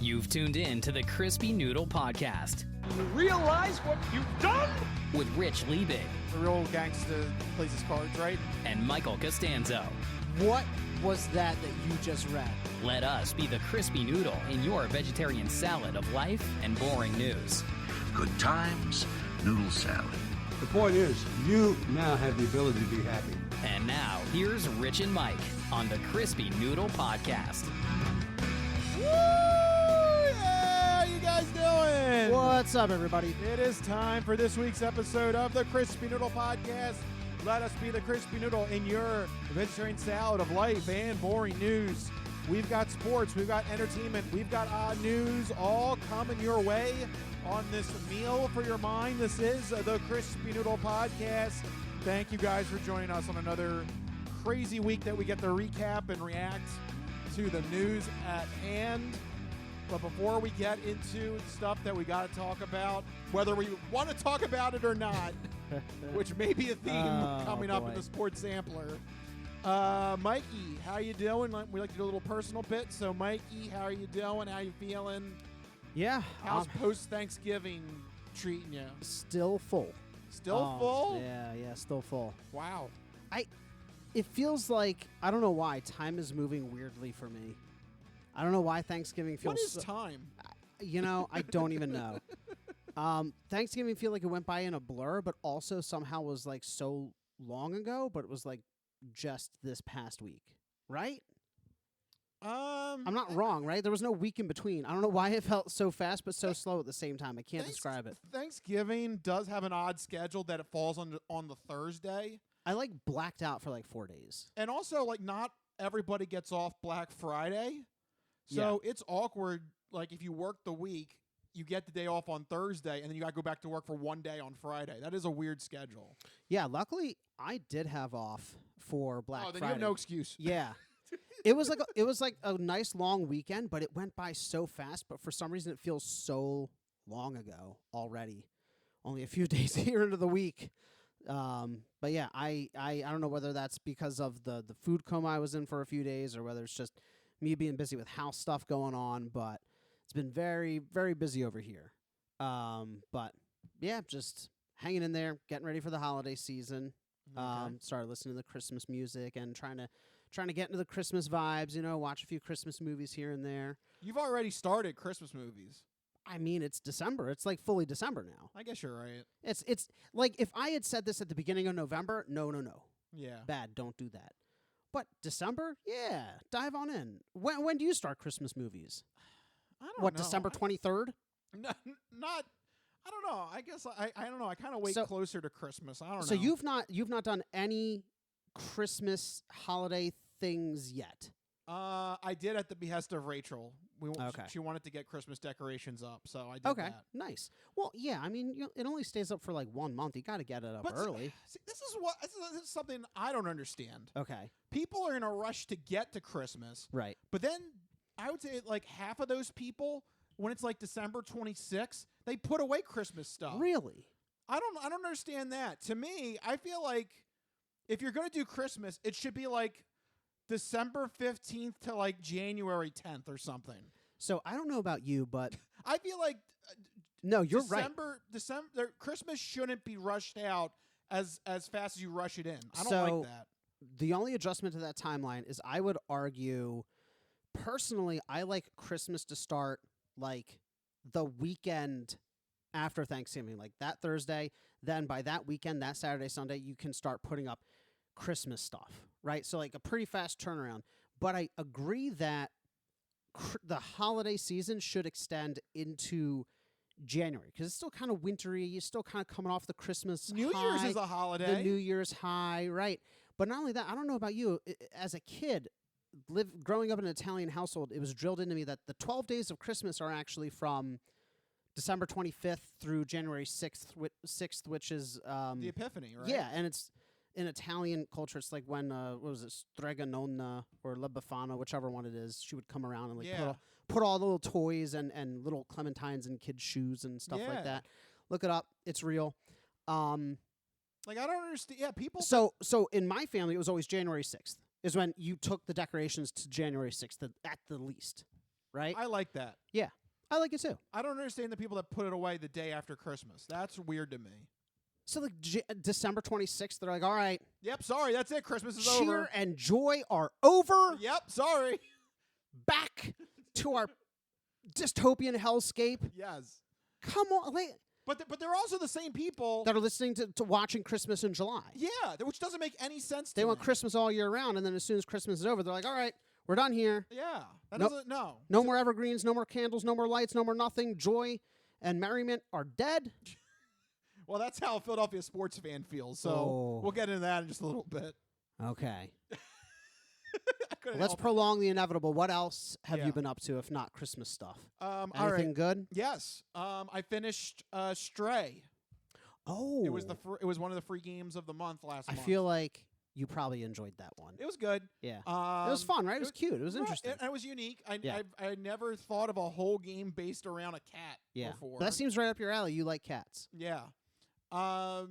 You've tuned in to the Crispy Noodle Podcast. You realize what you've done? With Rich Liebig. A real gangster plays his cards, right? And Michael Costanzo. What was that you just read? Let us be the Crispy Noodle in your vegetarian salad of life and boring news. Good times, noodle salad. The point is, you now have the ability to be happy. And now, here's Rich and Mike on the Crispy Noodle Podcast. Woo! Yeah, how you guys doing? What's up, everybody? It is time for this week's episode of the Crispy Noodle Podcast. Let us be the Crispy Noodle in your vegetarian salad of life and boring news. We've got sports, we've got entertainment, we've got odd news, all coming your way on this meal for your mind. This is the Crispy Noodle Podcast. Thank you guys for joining us on another crazy week that we get to recap and react to the news at hand. But before we get into stuff that we got to talk about, whether we want to talk about it or not, which may be a theme coming up in the sports sampler. Mikey, how you doing? We like to do a little personal bit. So, Mikey, how are you doing? How you feeling? Yeah. How's post-Thanksgiving treating you? Still full. Still full? Yeah, still full. Wow. It feels like, I don't know why, time is moving weirdly for me. I don't know why Thanksgiving feels... What is time? I don't even know. Thanksgiving feel like it went by in a blur, but also somehow was like so long ago, but it was like just this past week, right? I'm not wrong, right? There was no week in between. I don't know why it felt so fast but so slow at the same time. I can't describe it. Thanksgiving does have an odd schedule that it falls on the Thursday. I like blacked out for like 4 days. And also, like, not everybody gets off Black Friday. So it's awkward. Like, if you work the week, you get the day off on Thursday, and then you got to go back to work for 1 day on Friday. That is a weird schedule. Yeah, luckily, I did have off for Black Friday. Oh, then you have no excuse. Yeah. It was like a nice long weekend, but it went by so fast. But for some reason, it feels so long ago already. Only a few days here into the week. But yeah, I don't know whether that's because of the food coma I was in for a few days or whether it's just me being busy with house stuff going on. But it's been very, very busy over here. But yeah, just hanging in there, getting ready for the holiday season. Okay. Started listening to the Christmas music and trying to get into the Christmas vibes, watch a few Christmas movies here and there. You've already started Christmas movies. I mean, it's December. It's like fully December now. I guess you're right. It's like if I had said this at the beginning of November, no. Yeah. Bad, don't do that. But December, yeah, dive on in. When do you start Christmas movies? I don't know. December 23rd? Not I don't know. I guess I don't know. I kind of wait closer to Christmas. I don't know. So you've not done any Christmas holiday things yet? I did at the behest of Rachel. Okay. She wanted to get Christmas decorations up, so I did that. Okay, nice. Well, yeah, I mean, it only stays up for like 1 month. You got to get it up early. See, this is something I don't understand. Okay. People are in a rush to get to Christmas. Right. But then I would say like half of those people, when it's like December 26th, they put away Christmas stuff. Really? I don't understand that. To me, I feel like if you're going to do Christmas, it should be like December 15th to like January 10th or something. So I don't know about you, but I feel like no, you're December, Christmas shouldn't be rushed out as fast as you rush it in. I don't like that. The only adjustment to that timeline is I would argue, personally, I like Christmas to start like the weekend after Thanksgiving, like that Thursday. Then by that weekend, that Saturday, Sunday, you can start putting up Christmas stuff, right? So like a pretty fast turnaround. But I agree that the holiday season should extend into January because it's still kind of wintry. You're still kind of coming off the Christmas New high, Year's is a holiday. The New Year's high, right? But not only that, I don't know about you. As a kid, growing up in an Italian household, it was drilled into me that the 12 days of Christmas are actually from December 25th through January 6th, which is the Epiphany, right? Yeah, and it's in Italian culture, it's like when, what was it, Strega Nonna or La Befana, whichever one it is, she would come around and like put all the little toys and little clementines in kids' shoes and stuff like that. Look it up. It's real. Like, I don't understand. Yeah, people... So in my family, it was always January 6th is when you took the decorations to January 6th at the least. right? I like that. Yeah, I like it too. I don't understand the people that put it away the day after Christmas. That's weird to me. So like December 26th, they're like, all right, Yep, sorry, that's it. Christmas is cheer over. and joy are over. Yep, sorry. Back to our dystopian hellscape. Yes. Come on, But they're also the same people that are listening to watching Christmas in July. Yeah, which doesn't make any sense to They want me. Christmas all year round, and then as soon as Christmas is over, they're like, all right, we're done here. Yeah. That Nope. doesn't no. No more evergreens, no more candles, no more lights, no more nothing. Joy and merriment are dead. Well, that's how a Philadelphia sports fan feels. So Oh. we'll get into that in just a little bit. Okay. I couldn't Let's help it. prolong the inevitable. What else have Yeah. you been up to, if not Christmas stuff? All Anything right. good? Yes. I finished Stray. Oh. It was it was one of the free games of the month last I month. feel like you probably enjoyed that one. It was good. Yeah. It was fun, right? It was cute. It was interesting. It was unique. Yeah. I never thought of a whole game based around a cat Yeah. before. That seems right up your alley. You like cats. Yeah. I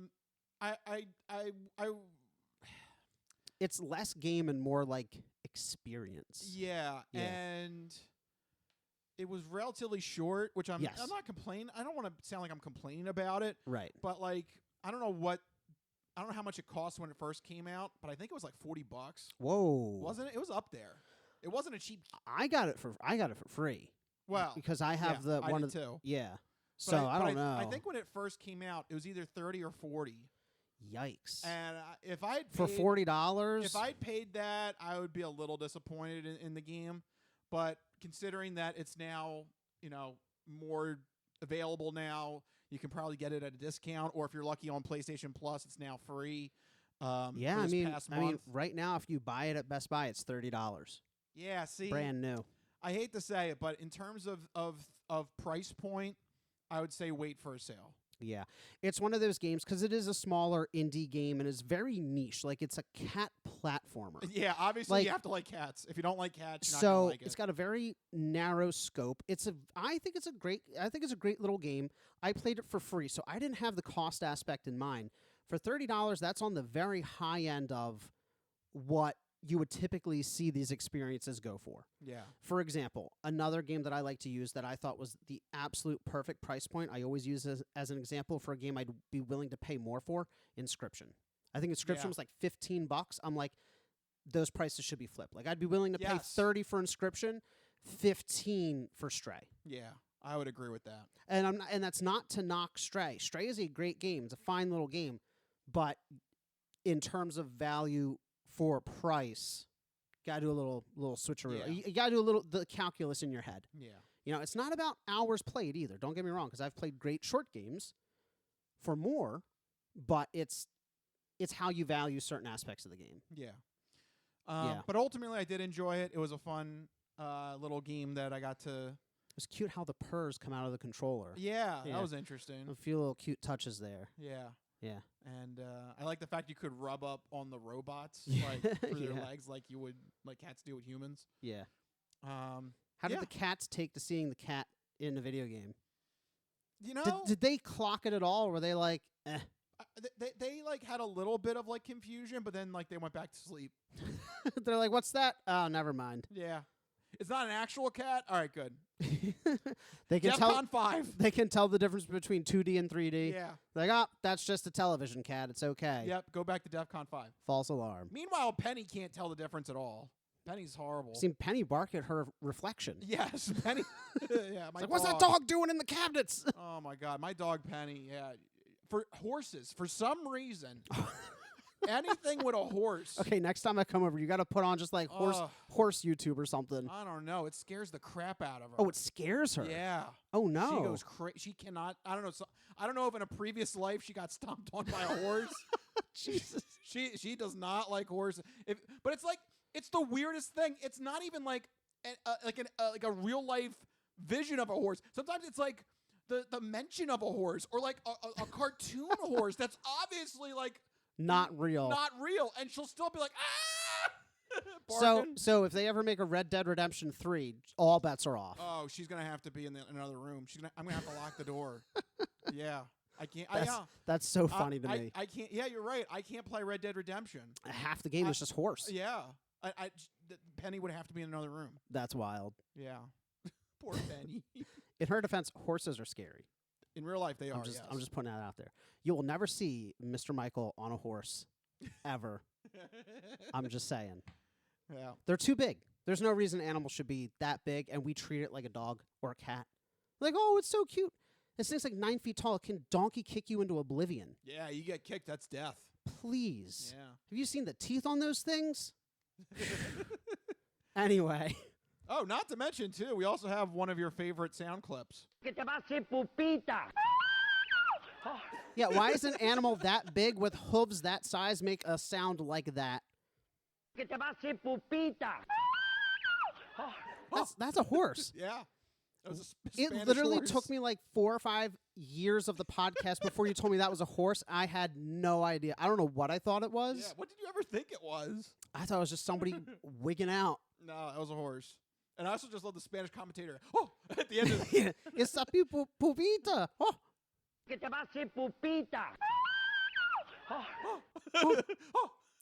It's less game and more like experience. yeah, Yeah. and it was relatively short, which I'm Yes. not complaining. I don't want to sound like I'm complaining about it, Right. but like I don't know how much it cost when it first came out, but I think it was like $40. Whoa. Wasn't it? It was up there. It wasn't a cheap. I got it for free. Well, Because I have yeah, the I one did of too. yeah. But So I don't know. I think when it first came out, it was either 30 or 40. Yikes. And if I'd For paid, $40? if I'd paid that, I would be a little disappointed in the game. But considering that it's now, more available now, you can probably get it at a discount. Or if you're lucky on PlayStation Plus, it's now free. yeah, for I this mean, past month. right now if you buy it at Best Buy, it's $30. Yeah, see, Brand new. I hate to say it, but in terms of price point, I would say wait for a sale. Yeah. It's one of those games because it is a smaller indie game and it's very niche. Like it's a cat platformer. Yeah, obviously Like- you have to like cats. If you don't like cats, you're not So gonna like it. it's got a very narrow scope. I think it's a great little game. I played it for free, so I didn't have the cost aspect in mind. For $30, that's on the very high end of what you would typically see these experiences go for. Yeah. For example, another game that I like to use that I thought was the absolute perfect price point, I always use as an example for a game I'd be willing to pay more for, Inscription. I think Inscription Yeah. was like $15. I'm like, those prices should be flipped. Like I'd be willing to pay Yes. $30 for Inscription, $15 for Stray. Yeah, I would agree with that. And that's not to knock Stray. Stray is a great game. It's a fine little game, but in terms of value for price, gotta do a little switcheroo. Yeah. You gotta do the calculus in your head. Yeah. It's not about hours played either. Don't get me wrong, because I've played great short games for more, but it's how you value certain aspects of the game. Yeah. Yeah. But ultimately, I did enjoy it. It was a fun little game that I got to. It's cute how the purrs come out of the controller. Yeah, Yeah. that was interesting. A few little cute touches there. Yeah. Yeah. And I like the fact you could rub up on the robots Yeah. like through their Yeah. legs, like you would like cats do with humans. Yeah. Um, How did Yeah. the cats take to seeing the cat in the video game? you know, Did they clock it at all, or were they like, eh? they like had a little bit of like confusion, but then like they went back to sleep. They're like, what's that? Oh, never mind. Yeah, it's not an actual cat. All right, good. They can tell. DEFCON 5. They can tell the difference between 2D and 3D. Yeah. Like, oh, that's just a television cat. It's okay. Yep. Go back to DEFCON 5. False alarm. Meanwhile, Penny can't tell the difference at all. Penny's horrible. Seen Penny bark at her reflection. Yes, Penny. Yeah, my Like, what's that dog doing in the cabinets? Oh my God, my dog Penny. Yeah, for horses, for some reason, anything with a horse. Okay, next time I come over, you got to put on just like Ugh. horse YouTube or something. I don't know. It scares the crap out of her. Oh, it scares her. Yeah. Oh no. She goes crazy. She cannot. I don't know. I don't know if in a previous life she got stomped on by a horse. Jesus. She does not like horses. But it's like it's the weirdest thing. It's not even like a real life vision of a horse. Sometimes it's like the mention of a horse or like a cartoon horse that's obviously like Not real. not real, and she'll still be like ah. Barking. So if they ever make a Red Dead Redemption 3, all bets are off. Oh, she's gonna have to be in another room. I'm gonna have to lock the door. Yeah, I can't. That's so funny to me. I can't. Yeah, you're right. I can't play Red Dead Redemption. Half the game is just horse. Yeah, Penny would have to be in another room. That's wild. Yeah. Poor Penny. In her defense, horses are scary. In real life, they are. I'm just putting that out there. You will never see Mr. Michael on a horse, ever. I'm just saying. Yeah. They're too big. There's no reason animals should be that big, and we treat it like a dog or a cat. Like, oh, it's so cute. This thing's like 9 feet tall. It can donkey kick you into oblivion. Yeah, you get kicked, that's death. Please. Yeah. Have you seen the teeth on those things? Anyway. Oh, not to mention, too, we also have one of your favorite sound clips. Yeah, why is an animal that big with hooves that size make a sound like that? That's a horse. Yeah. That was a It Spanish literally horse. took me like 4 or 5 years of the podcast before you told me that was a horse. I had no idea. I don't know what I thought it was. Yeah, what did you ever think it was? I thought it was just somebody wigging out. No, that was a horse. And I also just love the Spanish commentator. Oh, at the end of the It's a pupita.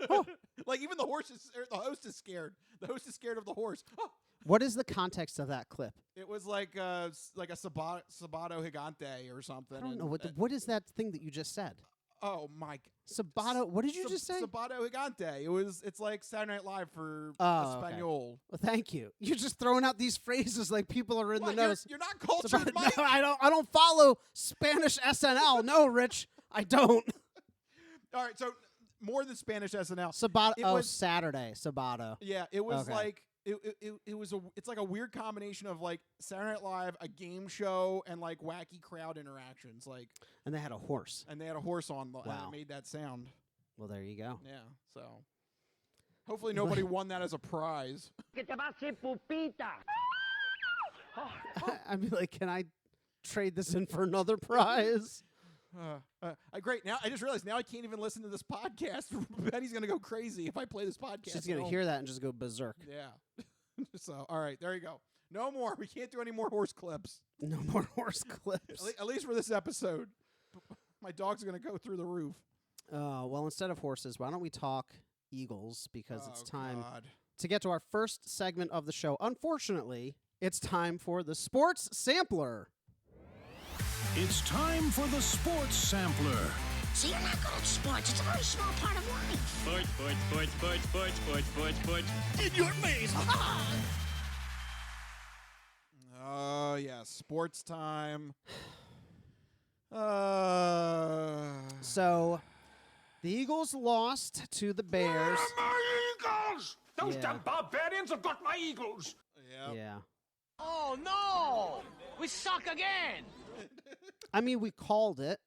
Oh. Like even the horse is, or the host is scared. The host is scared of the horse. Oh. What is the context of that clip? It was like a Sabato Gigante or something. I don't know. What is that thing that you just said? Oh, Mike. Sabato. What did you just say? Sabato Gigante. It's like Saturday Night Live for Oh, Espanol. Well, thank you. You're just throwing out these phrases like people are in What, the you're- nose. You're not cultured, No, Mike. I don't follow Spanish SNL. No, Rich, I don't. All right, so more than Spanish SNL. Sabato. It Oh, was- Saturday. Sabato. Yeah, it was Okay. like it's like a weird combination of like Saturday Night Live, a game show, and like wacky crowd interactions. Like, And they had a horse. and they had a horse on, and Wow. it made that sound. Well, there you go. Yeah, so hopefully nobody won that as a prize. I'd be like, can I trade this in for another prize? Great. Now I just realized now I can't even listen to this podcast. Betty's gonna go crazy if I play this podcast. She's at gonna home. hear that and just go berserk. Yeah. So all right, there you go. No more. We can't do any more horse clips. No more horse clips. At least for this episode. My dog's gonna go through the roof. Well, instead of horses, why don't we talk Eagles? Because it's time God. to get to our first segment of the show. Unfortunately, it's time for the Sports Sampler. It's time for the Sports Sampler. So you're not good at sports. It's a very small part of life. Sports. In your face. Oh yeah, sports time. So, the Eagles lost to the Bears. My Eagles! Those Yeah. damn barbarians have got my Eagles! Yeah. Yeah. Oh, no! We suck again! I mean, we called it.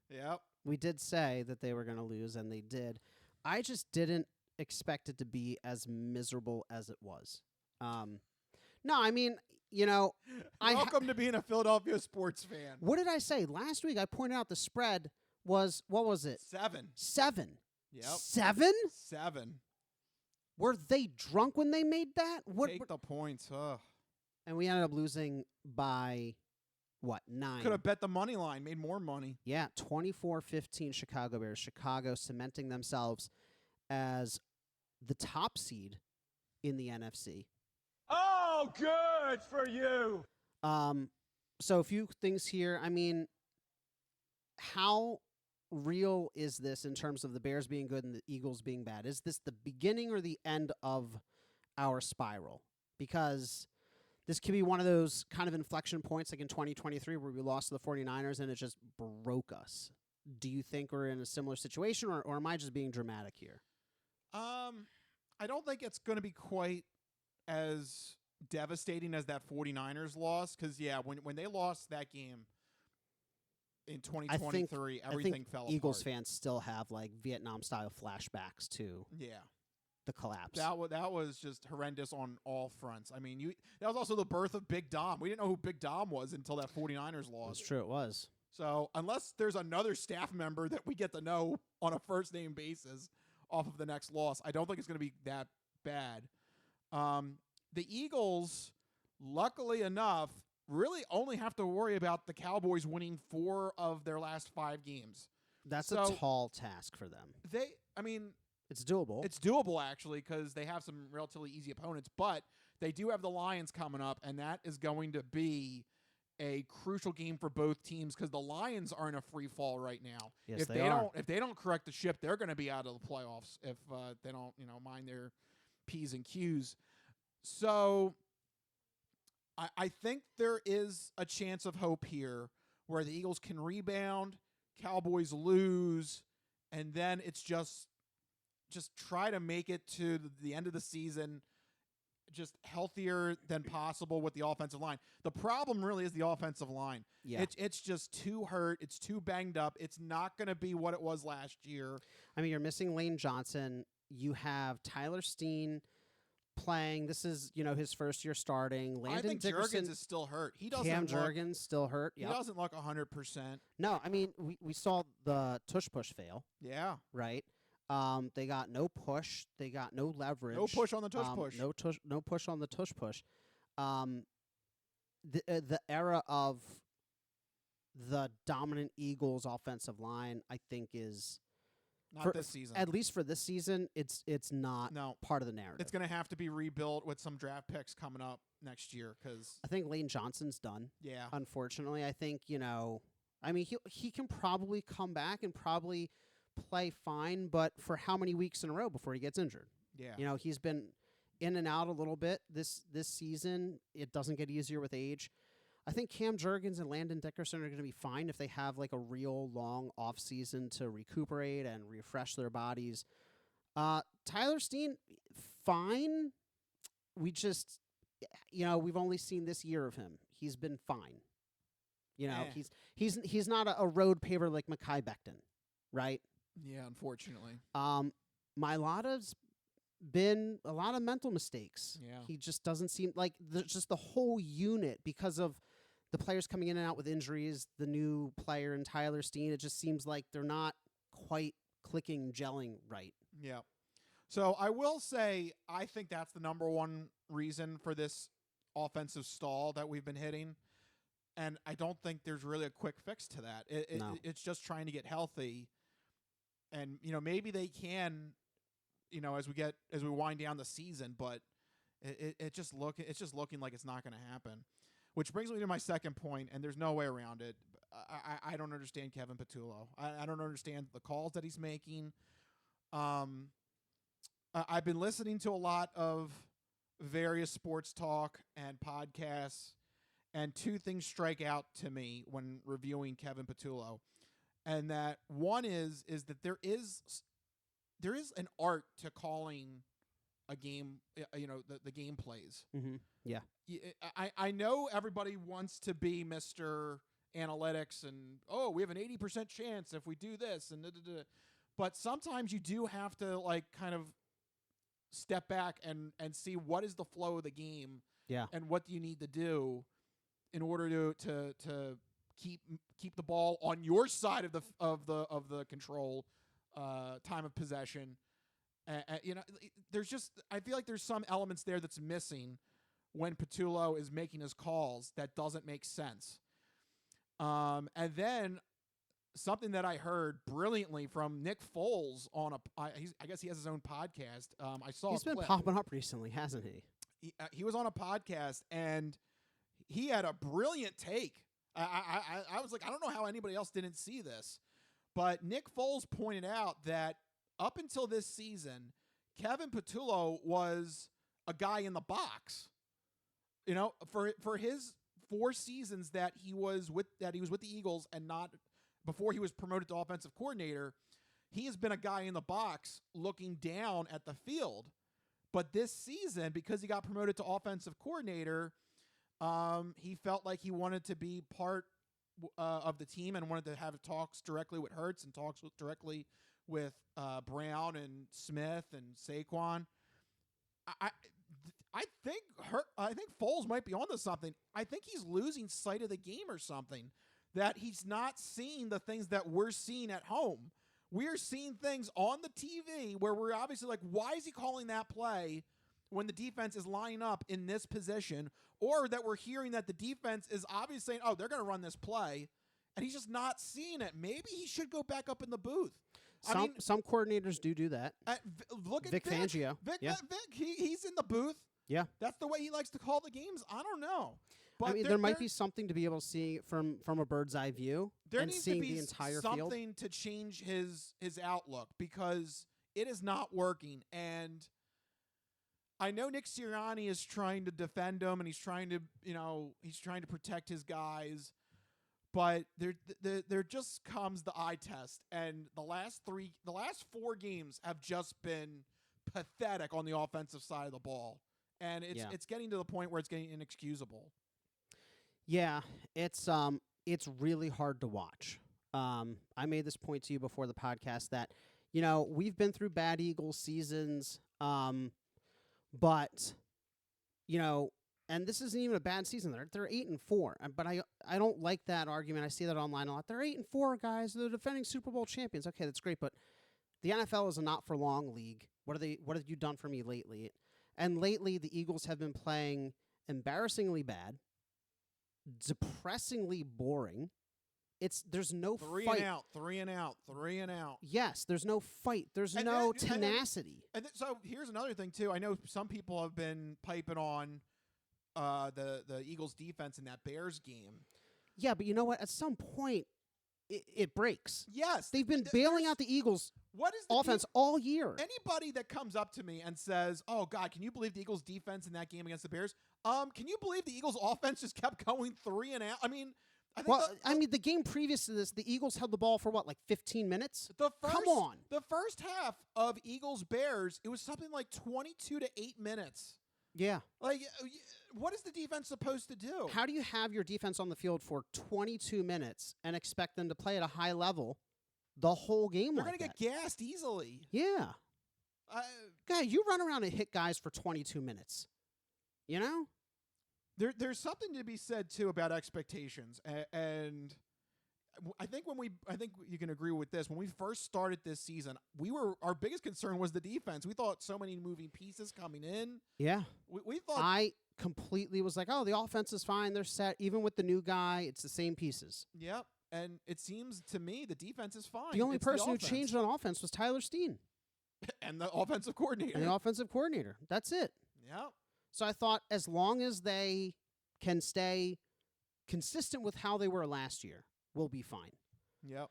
Yep. We did say that they were going to lose, and they did. I just didn't expect it to be as miserable as it was. No, I mean, you know, Welcome to being a Philadelphia sports fan. what did I say? Last week I pointed out the spread was, what was it? 7. 7. Yep. 7? 7. Were they drunk when they made that? Take the points. Ugh. And we ended up losing by, what, 9? Could have bet the money line, made more money. Yeah, 24-15 Chicago Bears. Chicago cementing themselves as the top seed in the NFC. Oh, good for you! So a few things here. I mean, how real is this in terms of the Bears being good and the Eagles being bad? Is this the beginning or the end of our spiral? Because this could be one of those kind of inflection points like in 2023 where we lost to the 49ers and it just broke us. Do you think we're in a similar situation or am I just being dramatic here? I don't think it's going to be quite as devastating as that 49ers loss because, yeah, when they lost that game in 2023, everything I think fell Eagles apart. fans still have like Vietnam-style flashbacks to Yeah. the collapse. That was just horrendous on all fronts. I mean, that was also the birth of Big Dom. We didn't know who Big Dom was until that 49ers loss. That's true, it was. So unless there's another staff member that we get to know on a first-name basis off of the next loss, I don't think it's going to be that bad. The Eagles, luckily enough, really only have to worry about the Cowboys winning 4 of their last 5 games. That's So- a tall task for them. I mean, It's doable. It's doable, actually, because they have some relatively easy opponents, but they do have the Lions coming up, and that is going to be a crucial game for both teams because the Lions are in a free fall right now. Yes, if they are. If they don't correct the ship, they're going to be out of the playoffs if they don't, mind their P's and Q's. So I think there is a chance of hope here where the Eagles can rebound, Cowboys lose, and then it's just try to make it to the end of the season just healthier than possible with the offensive line. The problem really is the offensive line. Yeah. It's just too hurt. It's too banged up. It's not going to be what it was last year. I mean, you're missing Lane Johnson. You have Tyler Steen playing. This is, his first year starting. Landon I think Dickerson Juergens is still hurt. He doesn't Cam look, Juergens still hurt. He Yep. doesn't look 100%. No, I mean, we saw the tush push fail, Yeah. right? They got no push. They got no leverage. No push on the tush push. No push on the tush push. The era of the dominant Eagles offensive line, I think, is Not this season. at least for this season. It's not part of the narrative. It's going to have to be rebuilt with some draft picks coming up next year because I think Lane Johnson's done. Yeah. Unfortunately, I think I mean he can probably come back and probably play fine, but for how many weeks in a row before he gets injured? Yeah. He's been in and out a little bit this season. It doesn't get easier with age. I think Cam Juergens and Landon Dickerson are going to be fine if they have like a real long off season to recuperate and refresh their bodies. Tyler Steen, fine. We just, we've only seen this year of him. He's been fine. He's not a road paver like Mekhi Becton, right? Yeah, unfortunately. Mailata's been a lot of mental mistakes. Yeah. He just doesn't seem like just the whole unit because of the players coming in and out with injuries, the new player and Tyler Steen, it just seems like they're not quite clicking, gelling right. Yeah. So I will say I think that's the number one reason for this offensive stall that we've been hitting. And I don't think there's really a quick fix to that. It's just trying to get healthy. And, maybe they can, as we wind down the season, but it's just looking like it's not going to happen. Which brings me to my second point, and there's no way around it. I don't understand Kevin Patullo. I don't understand the calls that he's making. I've been listening to a lot of various sports talk and podcasts, and two things strike out to me when reviewing Kevin Patullo. And that one is that there is an art to calling a game, the game plays. Mm-hmm. Yeah. I know everybody wants to be Mr. Analytics and, we have an 80% chance if we do this. But sometimes you do have to kind of step back and see what is the flow of the game. Yeah. And what do you need to do in order to keep the ball on your side of the control time of possession. I feel like there's some elements there that's missing when Patullo is making his calls that doesn't make sense. And then something that I heard brilliantly from Nick Foles I guess he has his own podcast. I saw he's been popping up recently, hasn't he? He was on a podcast and he had a brilliant take. I was like, I don't know how anybody else didn't see this, but Nick Foles pointed out that up until this season, Kevin Patullo was a guy in the box. For his 4 seasons that he was with the Eagles and not before he was promoted to offensive coordinator, he has been a guy in the box looking down at the field. But this season, because he got promoted to offensive coordinator, he felt like he wanted to be part of the team and wanted to have talks directly with Hurts and talks directly with Brown and Smith and Saquon. I think Foles might be onto something. I think he's losing sight of the game or something, that he's not seeing the things that we're seeing at home. We're seeing things on the TV where we're obviously like, why is he calling that play when the defense is lining up in this position? Or that we're hearing that the defense is obviously saying, they're going to run this play, and he's just not seeing it. Maybe he should go back up in the booth. Some coordinators do that. Look at Vic Fangio. Vic, Yeah. Vic, he's in the booth. Yeah. That's the way he likes to call the games. I don't know. But I mean, there might be something to be able to see it from a bird's eye view there and needs seeing to be the entire something field. to change his outlook because it is not working. And I know Nick Sirianni is trying to defend him, and he's trying to protect his guys. But there just comes the eye test, and the last 4 games have just been pathetic on the offensive side of the ball, and it's getting to the point where it's getting inexcusable. Yeah, it's really hard to watch. I made this point to you before the podcast that we've been through bad Eagles seasons, but and this isn't even a bad season. They're 8-4, but I don't like that argument. I see that online a lot. They're 8-4, guys. They're defending Super Bowl champions. Okay, that's great, but the NFL is a not for long league. What have you done for me lately? And lately, the Eagles have been playing embarrassingly bad, depressingly boring. There's no three fight. Three and out. Yes, there's no fight. There's no tenacity. So here's another thing too. I know some people have been piping on the Eagles defense in that Bears game. Yeah, but you know what? At some point, it breaks. Yes, they've been bailing out the Eagles' offense all year. Anybody that comes up to me and says, "Oh God, can you believe the Eagles' defense in that game against the Bears?" Can you believe the Eagles' offense just kept going 3 and out? I mean, the game previous to this, the Eagles held the ball for 15 minutes? Come on. The first half of Eagles-Bears, it was something like 22 to 8 minutes. Yeah. What is the defense supposed to do? How do you have your defense on the field for 22 minutes and expect them to play at a high level the whole game? They're going to get gassed easily. Yeah. Guy, you run around and hit guys for 22 minutes. There's something to be said too about expectations, and I think you can agree with this. When we first started this season, our biggest concern was the defense. We thought so many moving pieces coming in. Yeah, we thought. I completely was like, oh, the offense is fine. They're set. Even with the new guy, it's the same pieces. Yep, and it seems to me the defense is fine. The only person who changed on offense was Tyler Steen, and the offensive coordinator. That's it. Yep. So I thought as long as they can stay consistent with how they were last year, we'll be fine. Yep.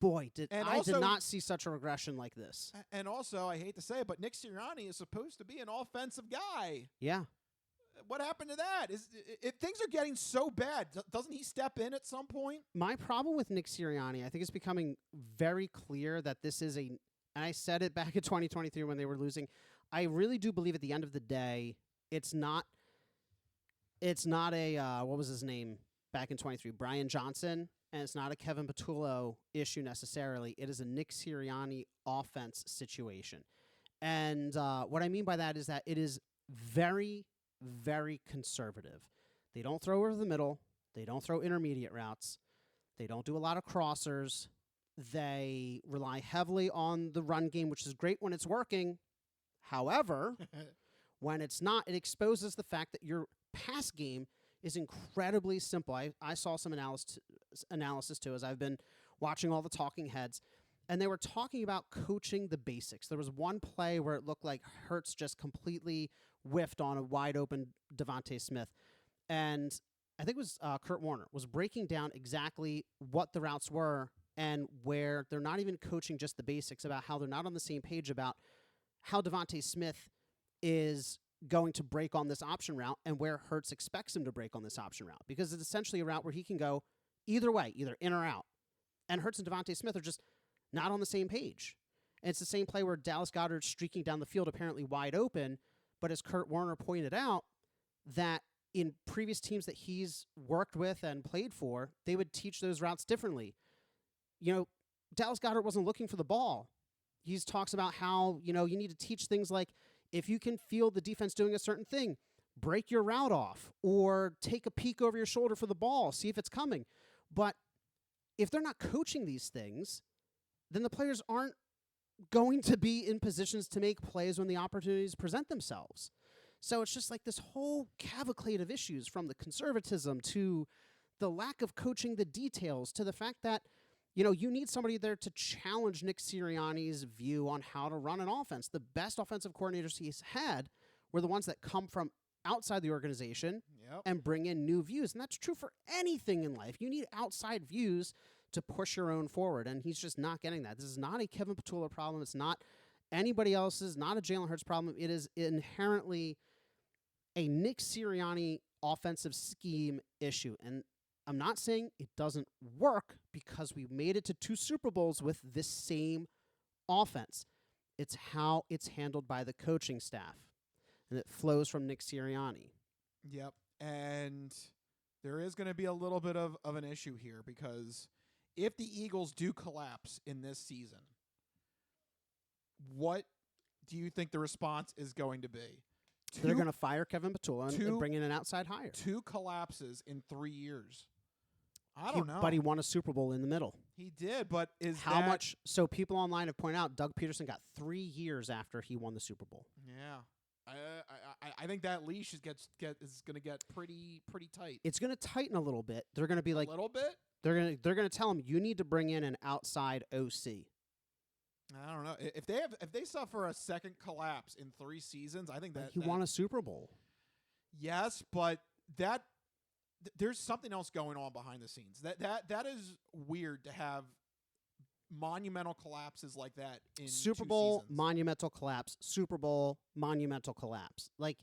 Boy, did not see such a regression like this. And also, I hate to say it, but Nick Sirianni is supposed to be an offensive guy. Yeah. What happened to that? If things are getting so bad, doesn't he step in at some point? My problem with Nick Sirianni, I think it's becoming very clear that this is and I said it back in 2023 when they were losing, I really do believe at the end of the day, it's not a, what was his name back in 23? Brian Johnson. And it's not a Kevin Patullo issue necessarily. It is a Nick Sirianni offense situation. And what I mean by that is that it is very, very conservative. They don't throw over the middle. They don't throw intermediate routes. They don't do a lot of crossers. They rely heavily on the run game, which is great when it's working. However, when it's not, it exposes the fact that your pass game is incredibly simple. I saw some analysis too as I've been watching all the talking heads, and they were talking about coaching the basics. There was one play where it looked like Hurts just completely whiffed on a wide open Devontae Smith, and I think it was Kurt Warner was breaking down exactly what the routes were and where they're not even coaching just the basics about how they're not on the same page about how Devontae Smith is going to break on this option route and where Hurts expects him to break on this option route, because it's essentially a route where he can go either way, either in or out. And Hurts and Devontae Smith are just not on the same page. And it's the same play where Dallas Goedert's streaking down the field apparently wide open, but as Kurt Warner pointed out, that in previous teams that he's worked with and played for, they would teach those routes differently. Dallas Goedert wasn't looking for the ball. He talks about how, you need to teach things like, if you can feel the defense doing a certain thing, break your route off or take a peek over your shoulder for the ball, see if it's coming. But if they're not coaching these things, then the players aren't going to be in positions to make plays when the opportunities present themselves. So it's just like this whole cavalcade of issues, from the conservatism to the lack of coaching the details to the fact that, you need somebody there to challenge Nick Sirianni's view on how to run an offense. The best offensive coordinators he's had were the ones that come from outside the organization and bring in new views. And that's true for anything in life. You need outside views to push your own forward, and he's just not getting that. This is not a Kevin Patullo problem. It's not anybody else's, not a Jalen Hurts problem. It is inherently a Nick Sirianni offensive scheme issue. And I'm not saying it doesn't work because we made it to 2 Super Bowls with this same offense. It's how it's handled by the coaching staff, and it flows from Nick Sirianni. Yep. And there is going to be a little bit of an issue here because if the Eagles do collapse in this season, what do you think the response is going to be? They're going to fire Kevin Patullo and bring in an outside hire. 2 collapses in 3 years. I don't know. But he won a Super Bowl in the middle. He did, but how much? So people online have pointed out Doug Peterson got 3 years after he won the Super Bowl. Yeah. I think that leash is going to get pretty tight. It's going to tighten a little bit. They're going to be like a little bit. They're going to tell him you need to bring in an outside OC. I don't know if they suffer a second collapse in 3 seasons. I think that he won a Super Bowl. Yes, but there's something else going on behind the scenes. That is weird to have monumental collapses like that in Super 2 Bowl seasons. monumental collapse, Super Bowl monumental collapse. Like,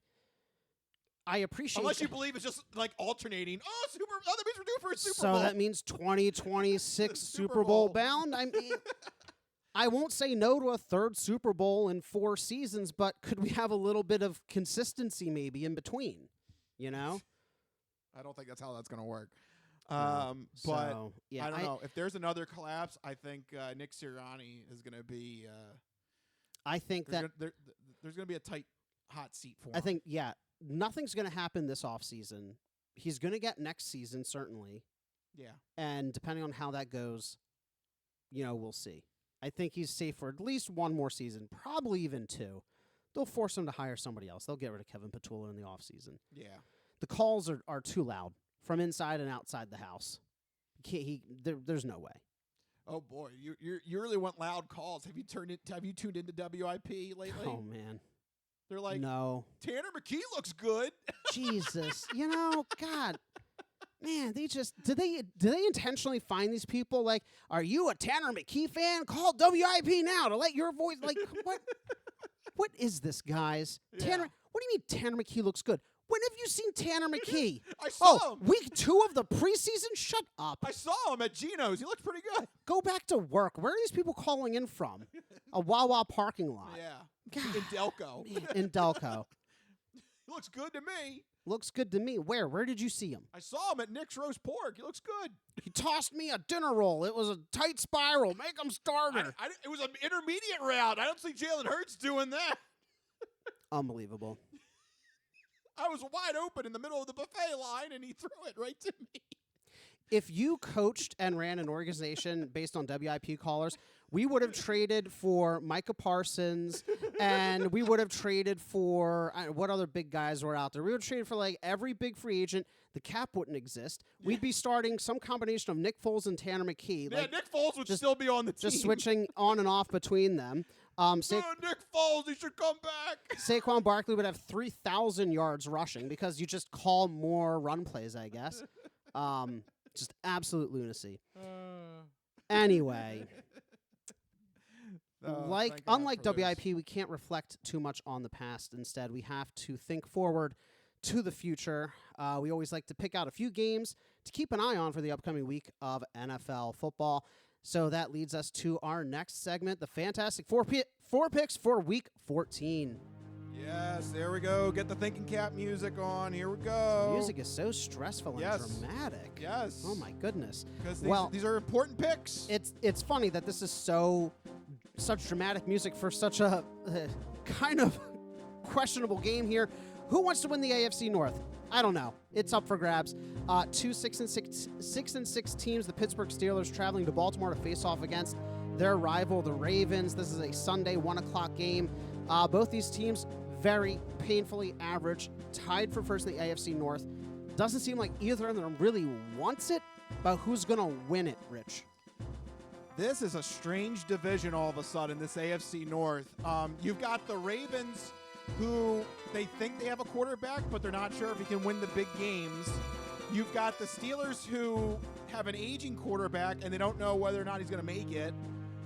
I appreciate unless you believe it's just like alternating. Oh, that means we're due for a Super Bowl. So that means 2026 Super Bowl bound. I mean, I won't say no to a 3rd Super Bowl in 4 seasons, but could we have a little bit of consistency maybe in between? You know? I don't think that's how that's going to work. But I don't know. If there's another collapse, I think Nick Sirianni is going to be. I think there's going to be a tight, hot seat for him. I think, nothing's going to happen this offseason. He's going to get next season, certainly. Yeah. And depending on how that goes, we'll see. I think he's safe for at least 1 more season, probably even 2. They'll force him to hire somebody else. They'll get rid of Kevin Patullo in the offseason. Yeah. The calls are too loud from inside and outside the house. There's no way. Oh boy, you really want loud calls. Have you tuned into WIP lately? Oh man, they're like, no. Tanner McKee looks good. Jesus, God, man, they just do they intentionally find these people? Like, are you a Tanner McKee fan? Call WIP now to let your voice. Like, what? What is this, guys? Yeah. Tanner, what do you mean Tanner McKee looks good? When have you seen Tanner McKee? I saw him. Week 2 of the preseason? Shut up. I saw him at Geno's. He looked pretty good. Go back to work. Where are these people calling in from? A Wawa parking lot. Yeah. In Delco. Man, in Delco. He looks good to me. Looks good to me. Where? Where did you see him? I saw him at Nick's Roast Pork. He looks good. He tossed me a dinner roll. It was a tight spiral. Make him starter. It was an intermediate route. I don't see Jalen Hurts doing that. Unbelievable. I was wide open in the middle of the buffet line, and he threw it right to me. If you coached and ran an organization based on WIP callers, we would have traded for Micah Parsons, and we would have traded for what other big guys were out there. We would have traded for like every big free agent. The cap wouldn't exist. We'd be starting some combination of Nick Foles and Tanner McKee. Yeah, Nick Foles would still be on the team. Just switching on and off between them. Nick Foles, he should come back. Saquon Barkley would have 3,000 yards rushing because you just call more run plays, I guess. Just absolute lunacy. Anyway, unlike WIP, we can't reflect too much on the past. Instead, we have to think forward to the future. We always like to pick out a few games to keep an eye on for the upcoming week of NFL football. So that leads us to our next segment, the Fantastic Four picks for Week 14. Yes, there we go. Get the thinking cap music on. Here we go. The music is so stressful and dramatic. Yes. Oh my goodness. Because these are important picks. It's funny that this is such dramatic music for such a kind of questionable game here. Who wants to win the AFC North? I don't know. It's up for grabs. 2 6-6 teams. The Pittsburgh Steelers traveling to Baltimore to face off against their rival, the Ravens. This is a Sunday 1:00 game. Both these teams very painfully average, tied for first in the AFC North. Doesn't seem like either of them really wants it, but who's going to win it, Rich? This is a strange division all of a sudden, this AFC North. You've got the Ravens, who they think they have a quarterback, but they're not sure if he can win the big games. You've got the Steelers, who have an aging quarterback, and they don't know whether or not he's going to make it.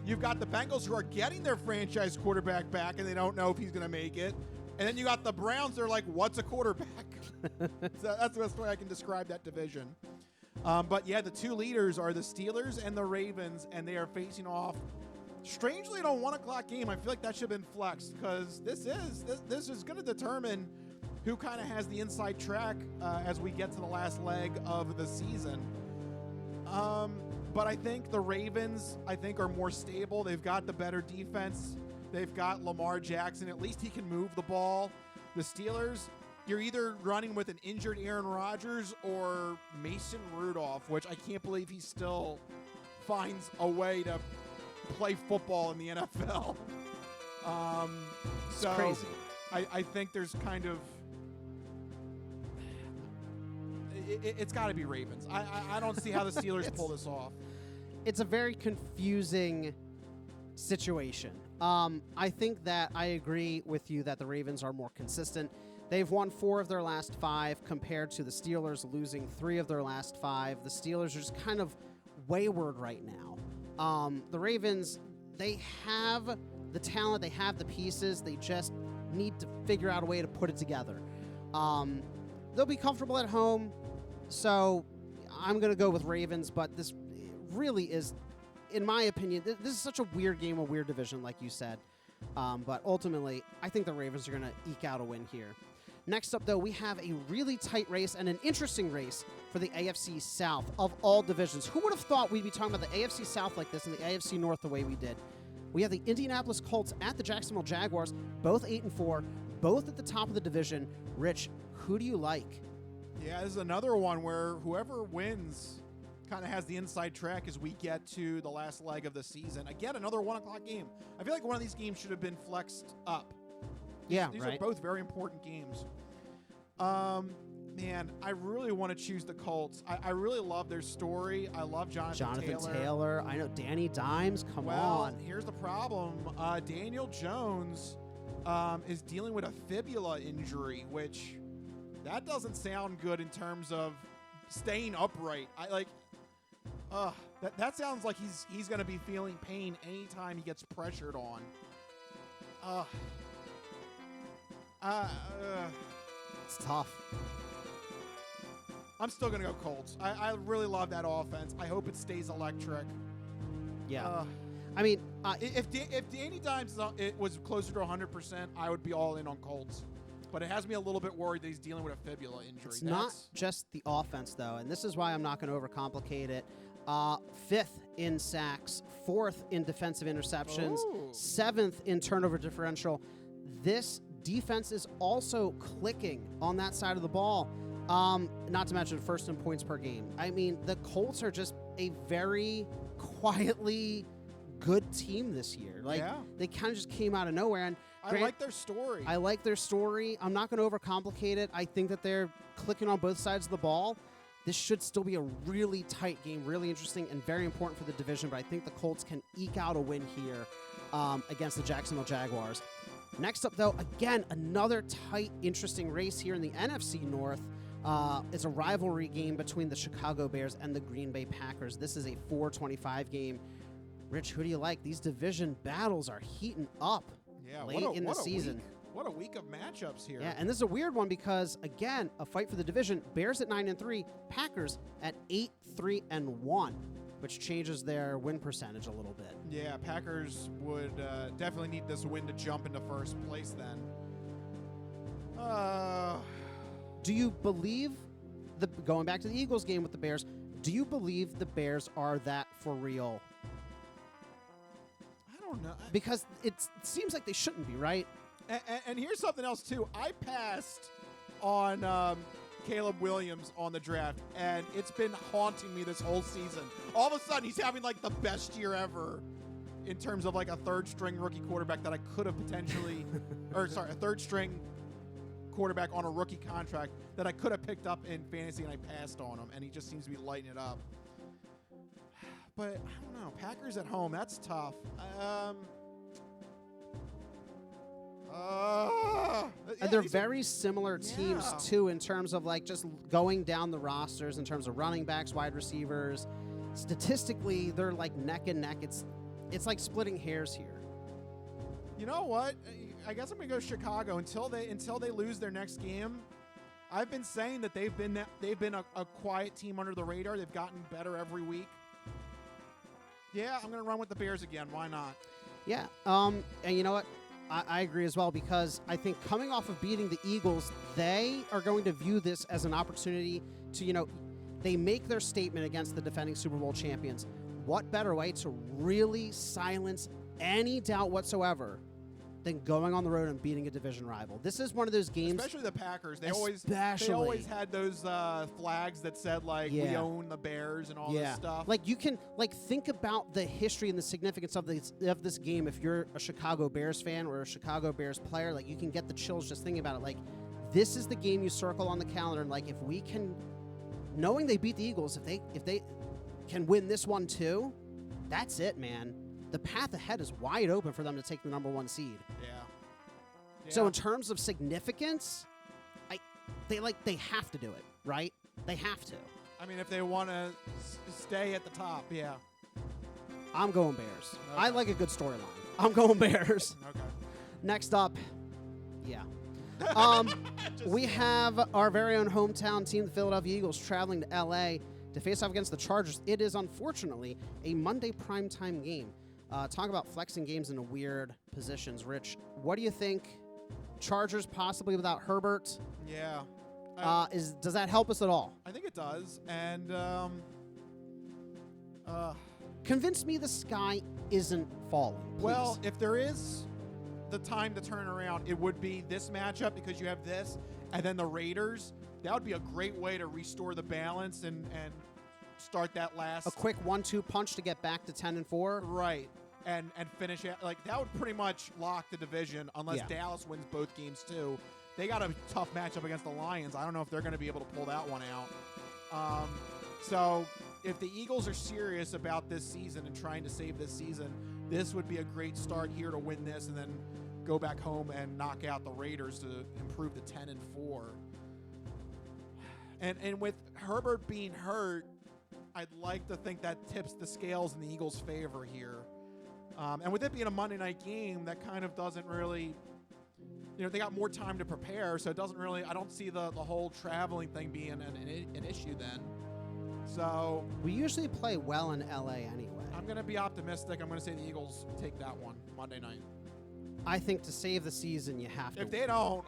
You've got the Bengals, who are getting their franchise quarterback back, and they don't know if he's going to make it. And then you got the Browns, they're like, what's a quarterback? So that's the best way I can describe that division. But yeah, the two leaders are the Steelers and the Ravens, and they are facing off strangely on a 1 o'clock game. I feel like that should have been flexed, because this is going to determine who kind of has the inside track as we get to the last leg of the season. But I think the Ravens, are more stable. They've got the better defense. They've got Lamar Jackson. At least he can move the ball. The Steelers, you're either running with an injured Aaron Rodgers or Mason Rudolph, which I can't believe he still finds a way to play football in the NFL. It's crazy. I think there's kind of... It's got to be Ravens. I don't see how the Steelers pull this off. It's a very confusing situation. I think that I agree with you that the Ravens are more consistent. They've won 4 of their last 5 compared to the Steelers losing 3 of their last 5. The Steelers are just kind of wayward right now. The Ravens, they have the talent, they have the pieces, they just need to figure out a way to put it together. They'll be comfortable at home, so I'm going to go with Ravens, but this really is, in my opinion, this is such a weird game, a weird division, like you said. But ultimately, I think the Ravens are going to eke out a win here. Next up, though, we have a really tight race and an interesting race for the AFC South of all divisions. Who would have thought we'd be talking about the AFC South like this and the AFC North the way we did? We have the Indianapolis Colts at the Jacksonville Jaguars, both 8-4, both at the top of the division. Rich, who do you like? Yeah, this is another one where whoever wins kind of has the inside track as we get to the last leg of the season. Again, another 1 o'clock game. I feel like one of these games should have been flexed up. These are both very important games. Man, I really want to choose the Colts. I really love their story. I love Jonathan Taylor. I know Danny Dimes. Come on. Here's the problem. Daniel Jones is dealing with a fibula injury, which that doesn't sound good in terms of staying upright. That sounds like he's going to be feeling pain anytime he gets pressured on. It's tough. I'm still going to go Colts. I really love that offense. I hope it stays electric. Yeah. I mean, if Danny Dimes was closer to 100%, I would be all in on Colts. But it has me a little bit worried that he's dealing with a fibula injury. It's not just the offense, though, and this is why I'm not going to overcomplicate it. 5th in sacks, 4th in defensive interceptions, 7th in turnover differential. This defense is also clicking on that side of the ball. Not to mention 1st in points per game. I mean, the Colts are just a very quietly good team this year. They kind of just came out of nowhere. And I like their story. I like their story. I'm not going to overcomplicate it. I think that they're clicking on both sides of the ball. This should still be a really tight game, really interesting and very important for the division, but I think the Colts can eke out a win here against the Jacksonville Jaguars. Next up, though, again, another tight, interesting race here in the NFC North. It's a rivalry game between the Chicago Bears and the Green Bay Packers. This is a 4:25 game. Rich, who do you like? These division battles are heating up late in the season. What a week of matchups here. Yeah, and this is a weird one because, again, a fight for the division. Bears at 9-3, Packers at 8-3-1, which changes their win percentage a little bit. Yeah, Packers would definitely need this win to jump into first place then. Do you believe, going back to the Eagles game with the Bears, do you believe the Bears are that for real? I don't know. Because it seems like they shouldn't be, right? And here's something else, too. I passed on Caleb Williams on the draft, and it's been haunting me this whole season. All of a sudden, he's having, the best year ever in terms of, a third-string rookie quarterback that I could have potentially – a third-string quarterback on a rookie contract that I could have picked up in fantasy, and I passed on him, and he just seems to be lighting it up. but I don't know. Packers at home, that's tough. And they're very similar teams, too, in terms of, like, just going down the rosters, in terms of running backs, wide receivers. Statistically, they're, like, neck and neck. It's like splitting hairs here. You know what? I guess I'm going to go Chicago until they lose their next game. I've been saying that they've been a quiet team under the radar. They've gotten better every week. Yeah, I'm going to run with the Bears again. Why not? Yeah. And you know what? I agree as well, because I think coming off of beating the Eagles, they are going to view this as an opportunity to, they make their statement against the defending Super Bowl champions. What better way to really silence any doubt whatsoever than going on the road and beating a division rival? This is one of those games. Especially the Packers. They always had those flags that said, like, we own the Bears and all this stuff. Like, you can, think about the history and the significance of this game. If you're a Chicago Bears fan or a Chicago Bears player, like, you can get the chills just thinking about it. Like, this is the game you circle on the calendar, and, like, if we can, knowing they beat the Eagles, if they can win this one too, that's it, man. The path ahead is wide open for them to take the number 1 seed. Yeah. So in terms of significance, they have to do it, right? They have to. I mean, if they want to stay at the top, yeah. I'm going Bears. Okay. I like a good storyline. I'm going Bears. Okay. Next up, we have our very own hometown team, the Philadelphia Eagles, traveling to L.A. to face off against the Chargers. It is, unfortunately, a Monday primetime game. Talk about flexing games into weird positions. Rich, what do you think? Chargers possibly without Herbert? Yeah. Does that help us at all? I think it does. And convince me the sky isn't falling, please. Well, if there is the time to turn around, it would be this matchup, because you have this and then the Raiders. That would be a great way to restore the balance and start that last. A quick 1-2 punch to get back to 10-4. Right. And finish it. Like, that would pretty much lock the division unless Dallas wins both games too. They got a tough matchup against the Lions. I don't know if they're going to be able to pull that one out. So if the Eagles are serious about this season and trying to save this season, this would be a great start here to win this and then go back home and knock out the Raiders to improve to 10-4. And with Herbert being hurt, I'd like to think that tips the scales in the Eagles' favor here. And with it being a Monday night game, that kind of doesn't really, they got more time to prepare, so it doesn't really, I don't see the whole traveling thing being an issue then. So we usually play well in LA anyway. I'm going to be optimistic. I'm going to say the Eagles take that one Monday night. I think to save the season, you have to. If they don't,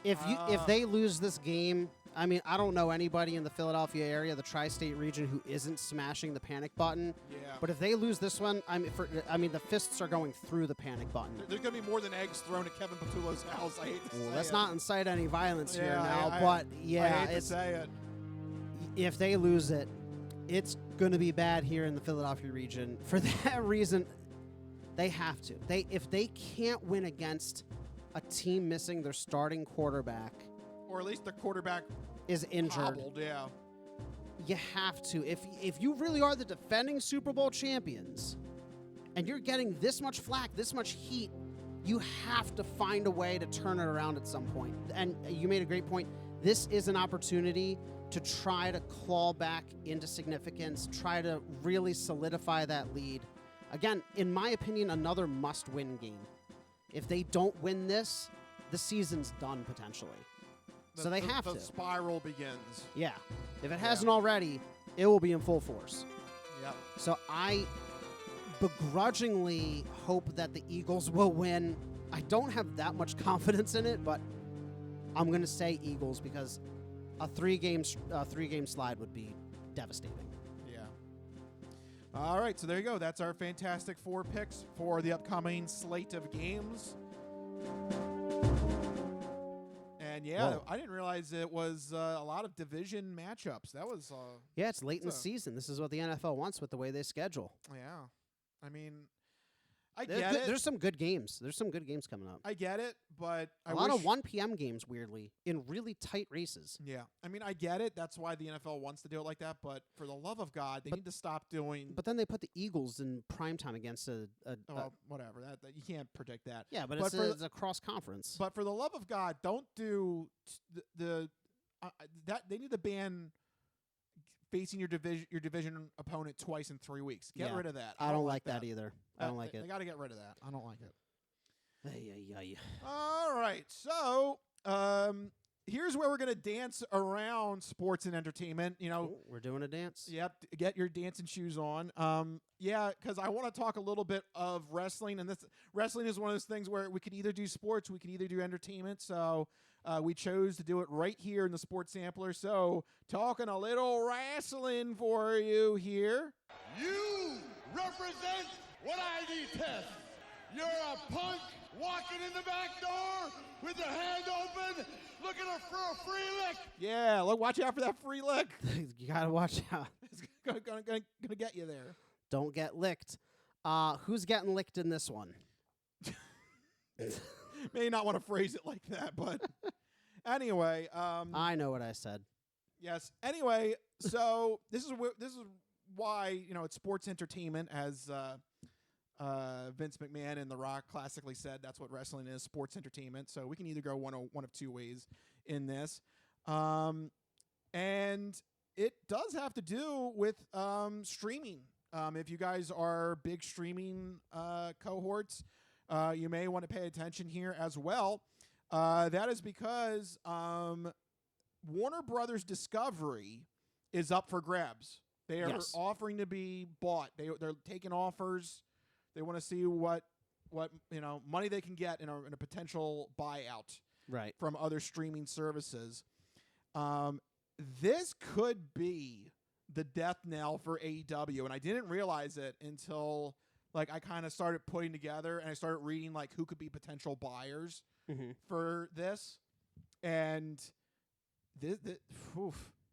if they lose this game, I mean, I don't know anybody in the Philadelphia area, the tri-state region, who isn't smashing the panic button. Yeah. But if they lose this one, I mean, the fists are going through the panic button. There's going to be more than eggs thrown at Kevin Patullo's house. I hate to say let's it. not incite any violence here now. I hate to say it. If they lose it, it's going to be bad here in the Philadelphia region. For that reason, they have to. If they can't win against a team missing their starting quarterback, or at least the quarterback is injured. Hobbled, yeah. You have to. If you really are the defending Super Bowl champions and you're getting this much flack, this much heat, you have to find a way to turn it around at some point. And you made a great point. This is an opportunity to try to claw back into significance, try to really solidify that lead. Again, in my opinion, another must-win game. If they don't win this, the season's done potentially. So they have to. The spiral begins. Yeah. If it hasn't already, it will be in full force. Yep. So I begrudgingly hope that the Eagles will win. I don't have that much confidence in it, but I'm going to say Eagles because a three-game slide would be devastating. Yeah. All right, so there you go. That's our Fantastic Four picks for the upcoming slate of games. And I didn't realize it was a lot of division matchups. That was it's late in the season. This is what the NFL wants with the way they schedule. Yeah, I mean, I get it. There's some good games. There's some good games coming up. I get it, but A lot of 1 p.m. games, weirdly, in really tight races. Yeah. I mean, I get it. That's why the NFL wants to do it like that. But for the love of God, they need to stop doing. But then they put the Eagles in primetime against Whatever. That you can't predict that. Yeah, but it's a cross conference. But for the love of God, don't do that. They need to ban facing your division opponent twice in 3 weeks. Get rid of that. I don't like that either. I don't like it. They got to get rid of that. I don't like it. Ay. All right. So, here's where we're going to dance around sports and entertainment. You know, we're doing a dance. Yep. Get your dancing shoes on. Yeah, because I want to talk a little bit of wrestling, and this wrestling is one of those things where we could either do sports, we could either do entertainment. So, we chose to do it right here in the Sports Sampler. So, talking a little wrestling for you here. You represent what I detest. You're a punk walking in the back door with your hand open, looking for a free lick. Yeah, look, watch out for that free lick. You gotta watch out. It's gonna get you there. Don't get licked. Who's getting licked in this one? May not want to phrase it like that, but anyway. I know what I said. Yes. Anyway, so this is why it's sports entertainment, as Vince McMahon and The Rock classically said. That's what wrestling is, sports entertainment. So we can either go one of two ways in this, and it does have to do with streaming. If you guys are big streaming cohorts, you may want to pay attention here as well. That is because Warner Brothers Discovery is up for grabs. They are offering to be bought. They're taking offers. They want to see what money they can get in a potential buyout from other streaming services. This could be the death knell for AEW, and I didn't realize it until I kind of started putting together and I started reading who could be potential buyers for this, and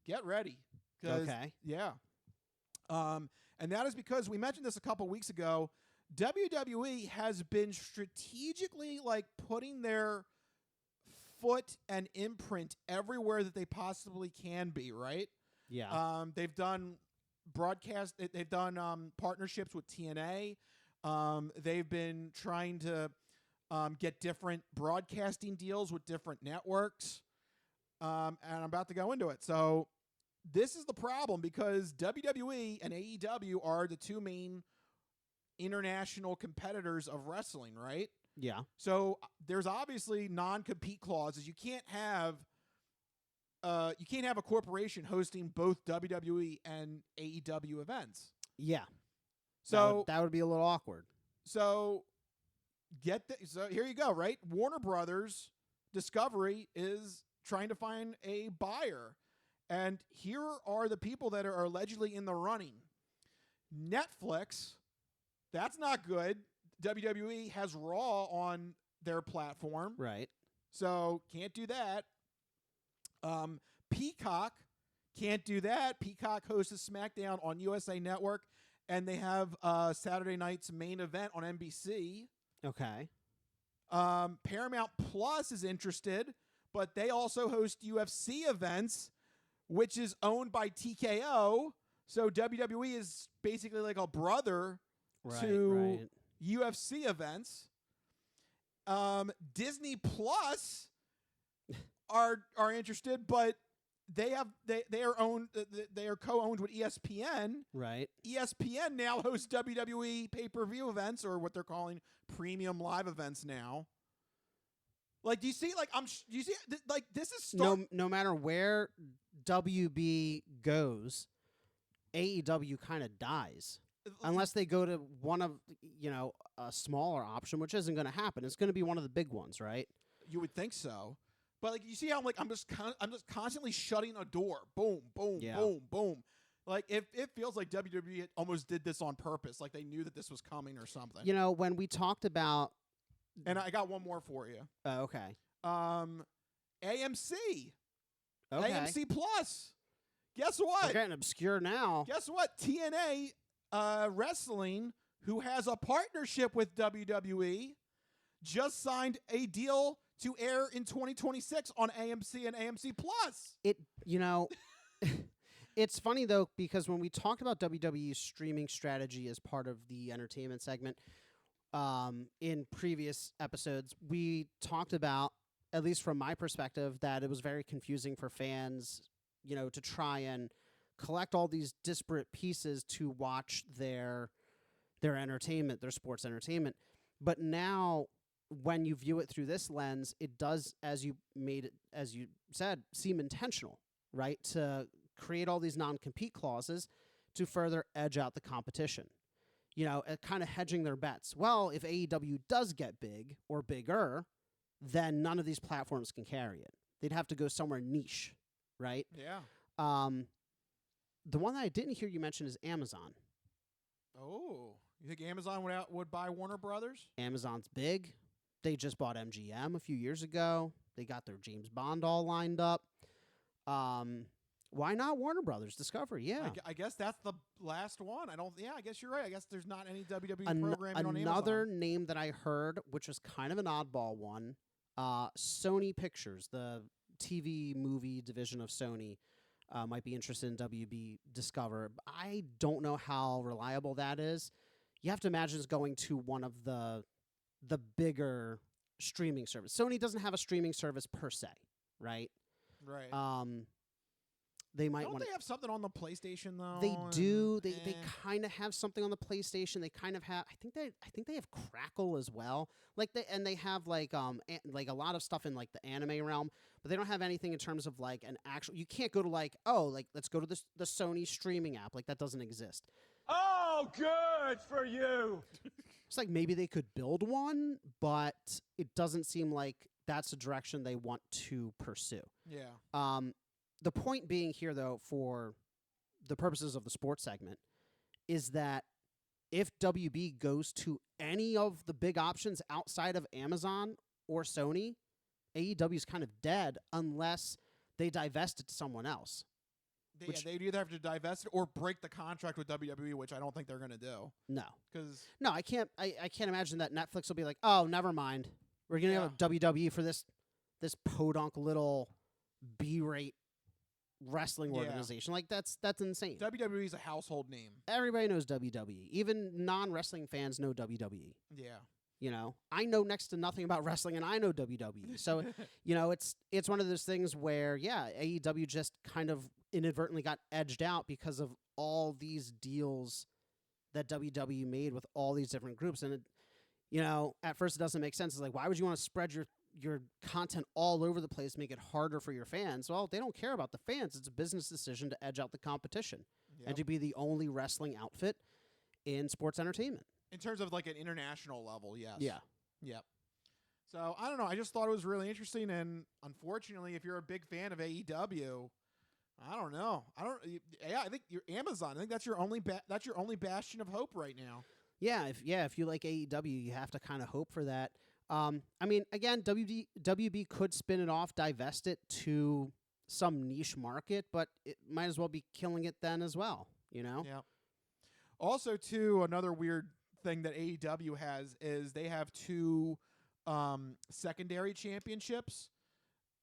get ready. Okay. Yeah. And that is because we mentioned this a couple weeks ago. WWE has been strategically putting their foot and imprint everywhere that they possibly can be, right? Yeah. They've done broadcast. They've done partnerships with TNA. They've been trying to get different broadcasting deals with different networks. And I'm about to go into it. So this is the problem, because WWE and AEW are the two main international competitors of wrestling, right? Yeah. So there's obviously non-compete clauses. You can't have a corporation hosting both WWE and AEW events. Yeah. So that would be a little awkward. So so here you go, right? Warner Brothers Discovery is trying to find a buyer. And here are the people that are allegedly in the running. Netflix, that's not good. WWE has Raw on their platform. Right. So can't do that. Peacock can't do that. Peacock hosts a SmackDown on USA Network, and they have Saturday night's main event on NBC. Okay. Paramount Plus is interested, but they also host UFC events, which is owned by TKO. So WWE is basically like a brother to UFC events. Disney Plus are interested, but they are co-owned with ESPN. Right. ESPN now hosts WWE pay-per-view events, or what they're calling premium live events now. Do you see? Do you see? This is no matter where WB goes, AEW kind of dies unless they go to one of a smaller option, which isn't going to happen. It's going to be one of the big ones, right? You would think so, but you see how I'm just constantly shutting a door. Boom, boom, boom, boom. It feels like WWE almost did this on purpose, like they knew that this was coming or something. When we talked about. And I got one more for you. Oh, okay. AMC. Okay. AMC Plus. Guess what? They're getting obscure now. Guess what? TNA Wrestling who has a partnership with WWE, just signed a deal to air in 2026 on AMC and AMC Plus. It's funny, though, because when we talked about WWE's streaming strategy as part of the entertainment segment in previous episodes, we talked about, at least from my perspective, that it was very confusing for fans, to try and collect all these disparate pieces to watch their entertainment, their sports entertainment. But now, when you view it through this lens, it does, as you said, seem intentional, right? To create all these non-compete clauses to further edge out the competition. Kind of hedging their bets. Well, if AEW does get big or bigger, then none of these platforms can carry it. They'd have to go somewhere niche, right? Yeah. The one that I didn't hear you mention is Amazon. Oh, you think Amazon would buy Warner Brothers? Amazon's big. They just bought MGM a few years ago. They got their James Bond all lined up. Why not Warner Brothers Discovery? Yeah. I guess that's the last one. I guess you're right. I guess there's not any WWE programming on Amazon. Another name that I heard, which was kind of an oddball one, Sony Pictures, the TV movie division of Sony, might be interested in WB Discover. I don't know how reliable that is. You have to imagine it's going to one of the bigger streaming service. Sony doesn't have a streaming service per se, right? Right. They might Don't they have something on the PlayStation though? They do. They kind of have something on the PlayStation. They kind of have. I think they have Crackle as well. They have like a lot of stuff in like the anime realm, but they don't have anything in terms of like an actual. You can't go to let's go to the Sony streaming app. Like that doesn't exist. Oh, good for you. It's like maybe they could build one, but it doesn't seem like that's the direction they want to pursue. Yeah. The point being here, though, for the purposes of the sports segment, is that if WB goes to any of the big options outside of Amazon or Sony, AEW is kind of dead unless they divest it to someone else. They'd either have to divest it or break the contract with WWE, which I don't think they're going to do. No, I can't. I can't imagine that Netflix will be like, oh, never mind. We're going to have WWE for this podunk little B-rate wrestling organization. Like that's insane. WWE is a household name. Everybody knows WWE. Even non-wrestling fans know WWE. Yeah. I know next to nothing about wrestling, and I know WWE. So, it's one of those things where, AEW just kind of inadvertently got edged out because of all these deals that WWE made with all these different groups. And, at first it doesn't make sense. It's like, why would you want to spread your content all over the place, make it harder for your fans? Well, they don't care about the fans. It's a business decision to edge out the competition and to be the only wrestling outfit in sports entertainment. In terms of like an international level, yes. Yeah. Yep. So, I don't know. I just thought it was really interesting. And unfortunately, if you're a big fan of AEW, I don't know. I think you're Amazon. I think that's your only bastion of hope right now. Yeah. If you like AEW, you have to kind of hope for that. Again, WB could spin it off, divest it to some niche market, but it might as well be killing it then as well, Yeah. Also, too, another weird thing that AEW has is they have two secondary championships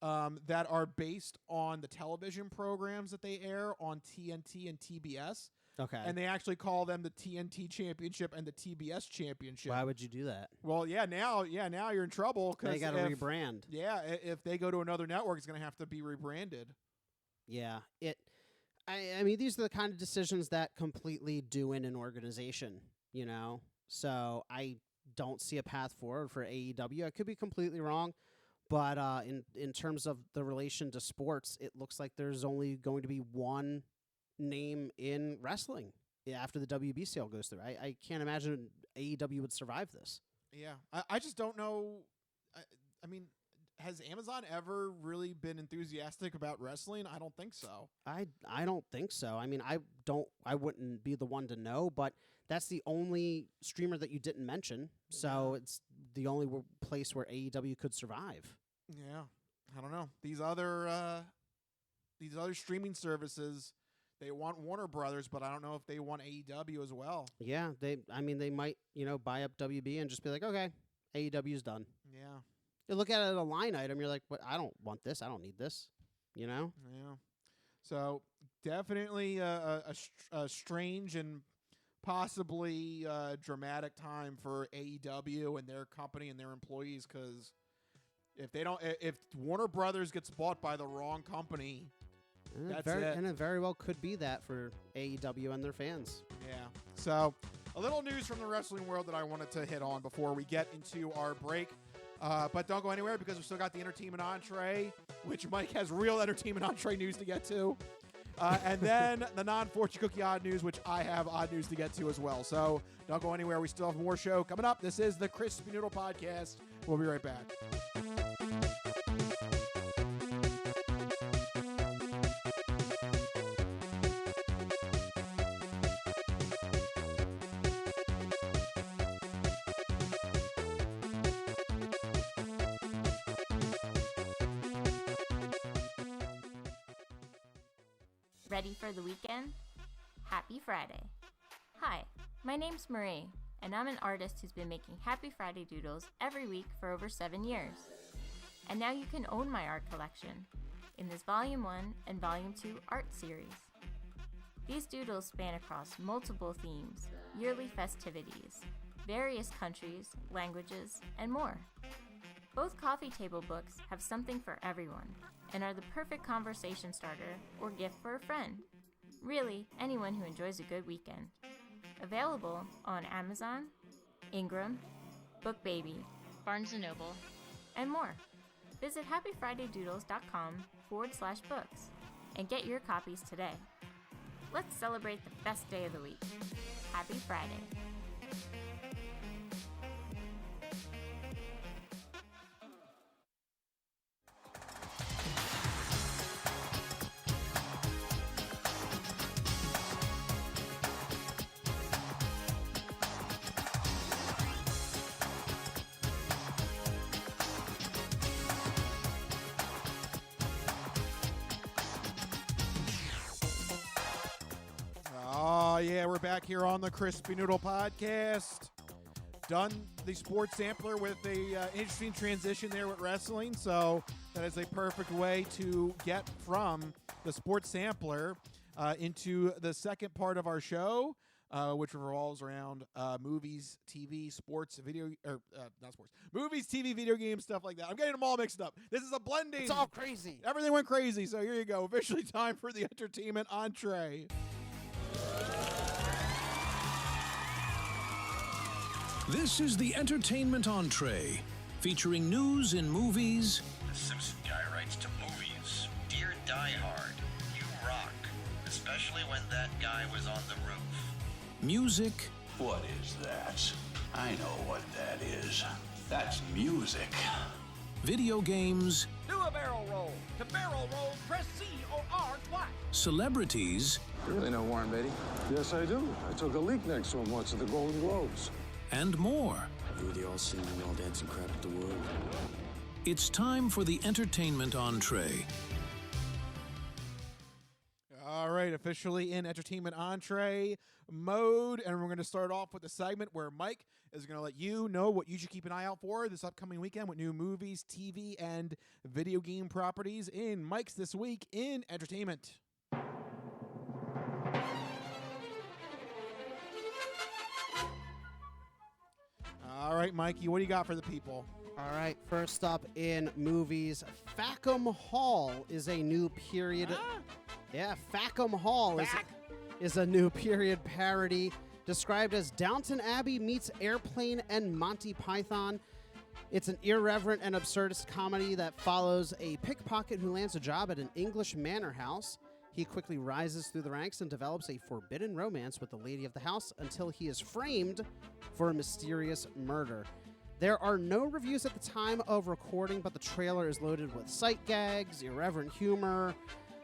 that are based on the television programs that they air on TNT and TBS. Okay. And they actually call them the TNT Championship and the TBS Championship. Why would you do that? Well, now you're in trouble because they got to rebrand. Yeah, if they go to another network, it's going to have to be rebranded. Yeah, I mean, these are the kind of decisions that completely do in an organization, So I don't see a path forward for AEW. I could be completely wrong, but in terms of the relation to sports, it looks like there's only going to be one name in wrestling after the WB sale goes through. I can't imagine AEW would survive this. Yeah, I just don't know. I mean, has Amazon ever really been enthusiastic about wrestling? I don't think so. I don't think so. I mean, I wouldn't be the one to know, but that's the only streamer that you didn't mention. So it's the only place where AEW could survive. Yeah, I don't know. These other streaming services, They want Warner Brothers, but I don't know if they want AEW as well. Yeah, they might, buy up WB and just be like, okay, AEW's done. Yeah. You look at it as a line item, you're like, "What? I don't want this. I don't need this." Yeah. So definitely a strange and possibly dramatic time for AEW and their company and their employees, because if Warner Brothers gets bought by the wrong company, that's it. And it very well could be that for AEW and their fans. Yeah. So a little news from the wrestling world that I wanted to hit on before we get into our break. But don't go anywhere, because we still got the entertainment entree, which Mike has real entertainment entree news to get to. And then the non-fortune cookie odd news, which I have odd news to get to as well. So don't go anywhere. We still have more show coming up. This is the Crispy Noodle Podcast. We'll be right back. Ready for the weekend? Happy Friday. Hi, my name's Marie, and I'm an artist who's been making Happy Friday doodles every week for over 7 years. And now you can own my art collection in this Volume 1 and Volume 2 art series. These doodles span across multiple themes, yearly festivities, various countries, languages, and more. Both coffee table books have something for everyone and are the perfect conversation starter or gift for a friend. Really, anyone who enjoys a good weekend. Available on Amazon, Ingram, BookBaby, Barnes & Noble, and more. Visit happyfridaydoodles.com/books and get your copies today. Let's celebrate the best day of the week. Happy Friday. Yeah, we're back here on the Crispy Noodle Podcast. Done the sports sampler with a interesting transition there with wrestling, so that is a perfect way to get from the sports sampler into the second part of our show, which revolves around movies, TV, sports, movies, TV, video games, stuff like that. I'm getting them all mixed up. This is a blending. It's all crazy. Everything went crazy, so here you go. Officially time for the entertainment entree. This is the entertainment entree, featuring news in movies. The Simpson guy writes to movies. Dear Die Hard, you rock. Especially when that guy was on the roof. Music. What is that? I know what that is. That's music. Video games. Do a barrel roll. To barrel roll, press C or R twice. Celebrities. You really know Warren Beatty? Yes, I do. I took a leak next to him once at the Golden Globes. And more. You the all singing, all dancing crap at the world. It's time for the entertainment entree. All right, officially in entertainment entree mode, and we're going to start off with a segment where Mike is going to let you know what you should keep an eye out for this upcoming weekend with new movies, TV, and video game properties in Mike's This Week in Entertainment. All right, Mikey, what do you got for the people? All right, first up in movies, Fackham Hall is a new period. Yeah, Fackham Hall is a new period parody described as Downton Abbey meets Airplane and Monty Python. It's an irreverent and absurdist comedy that follows a pickpocket who lands a job at an English manor house. He quickly rises through the ranks and develops a forbidden romance with the lady of the house until he is framed for a mysterious murder. There are no reviews at the time of recording, but the trailer is loaded with sight gags, irreverent humor,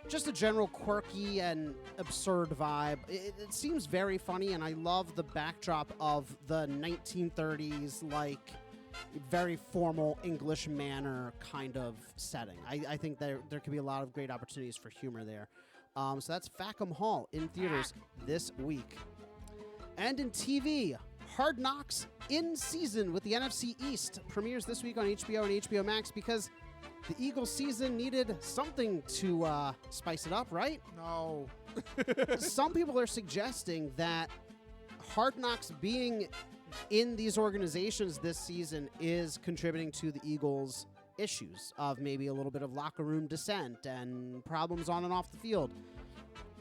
just a general quirky and absurd vibe. It seems very funny, and I love the backdrop of the 1930s, like, very formal English manor kind of setting. I think there could be a lot of great opportunities for humor there. So that's Fackham Hall in theaters this week. And in TV, Hard Knocks in season with the NFC East premieres this week on HBO and HBO Max because the Eagles season needed something to spice it up, right? No. Some people are suggesting that Hard Knocks being in these organizations this season is contributing to the Eagles' issues of maybe a little bit of locker room dissent and problems on and off the field.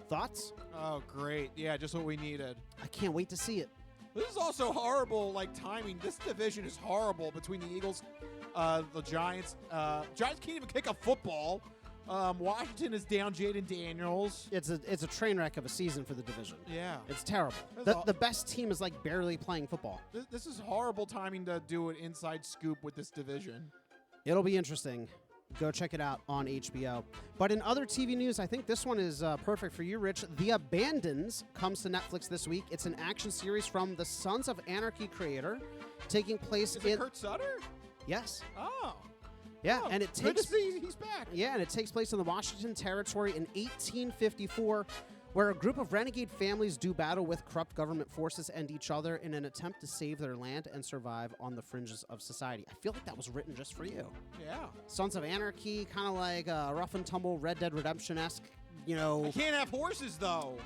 Thoughts? Oh, great. Yeah, just what we needed. I can't wait to see it. This is also horrible, timing. This division is horrible between the Eagles, the Giants. Giants can't even kick a football. Washington is down Jaden Daniels. It's a train wreck of a season for the division. Yeah. It's terrible. The best team is barely playing football. This is horrible timing to do an inside scoop with this division. It'll be interesting. Go check it out on HBO. But in other TV news, I think this one is perfect for you, Rich. The Abandons comes to Netflix this week. It's an action series from the Sons of Anarchy creator, taking place Is it Kurt Sutter? Yes. Oh. Yeah, and it good takes to see he's back. Yeah, and it takes place in the Washington Territory in 1854, where a group of renegade families do battle with corrupt government forces and each other in an attempt to save their land and survive on the fringes of society. I feel like that was written just for you. Yeah. Sons of Anarchy, kind of like rough and tumble Red Dead Redemption-esque, I can't have horses, though.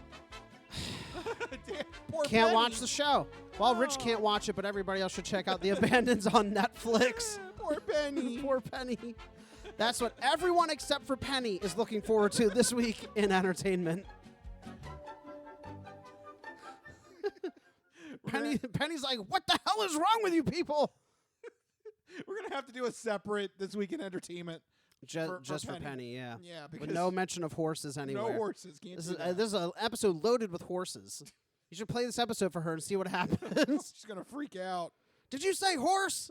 Damn, poor Can't Penny. watch the show. Well, Rich can't watch it, but everybody else should check out The Abandons on Netflix. Poor Penny. Poor Penny. That's what everyone except for Penny is looking forward to this week in entertainment. Penny's like, what the hell is wrong with you people? We're going to have to do a separate This Week in Entertainment. Just for Penny, yeah. Yeah, because with no mention of horses anywhere. No horses. Can't this do is that. this is an episode loaded with horses. You should play this episode for her and see what happens. She's going to freak out. Did you say horse?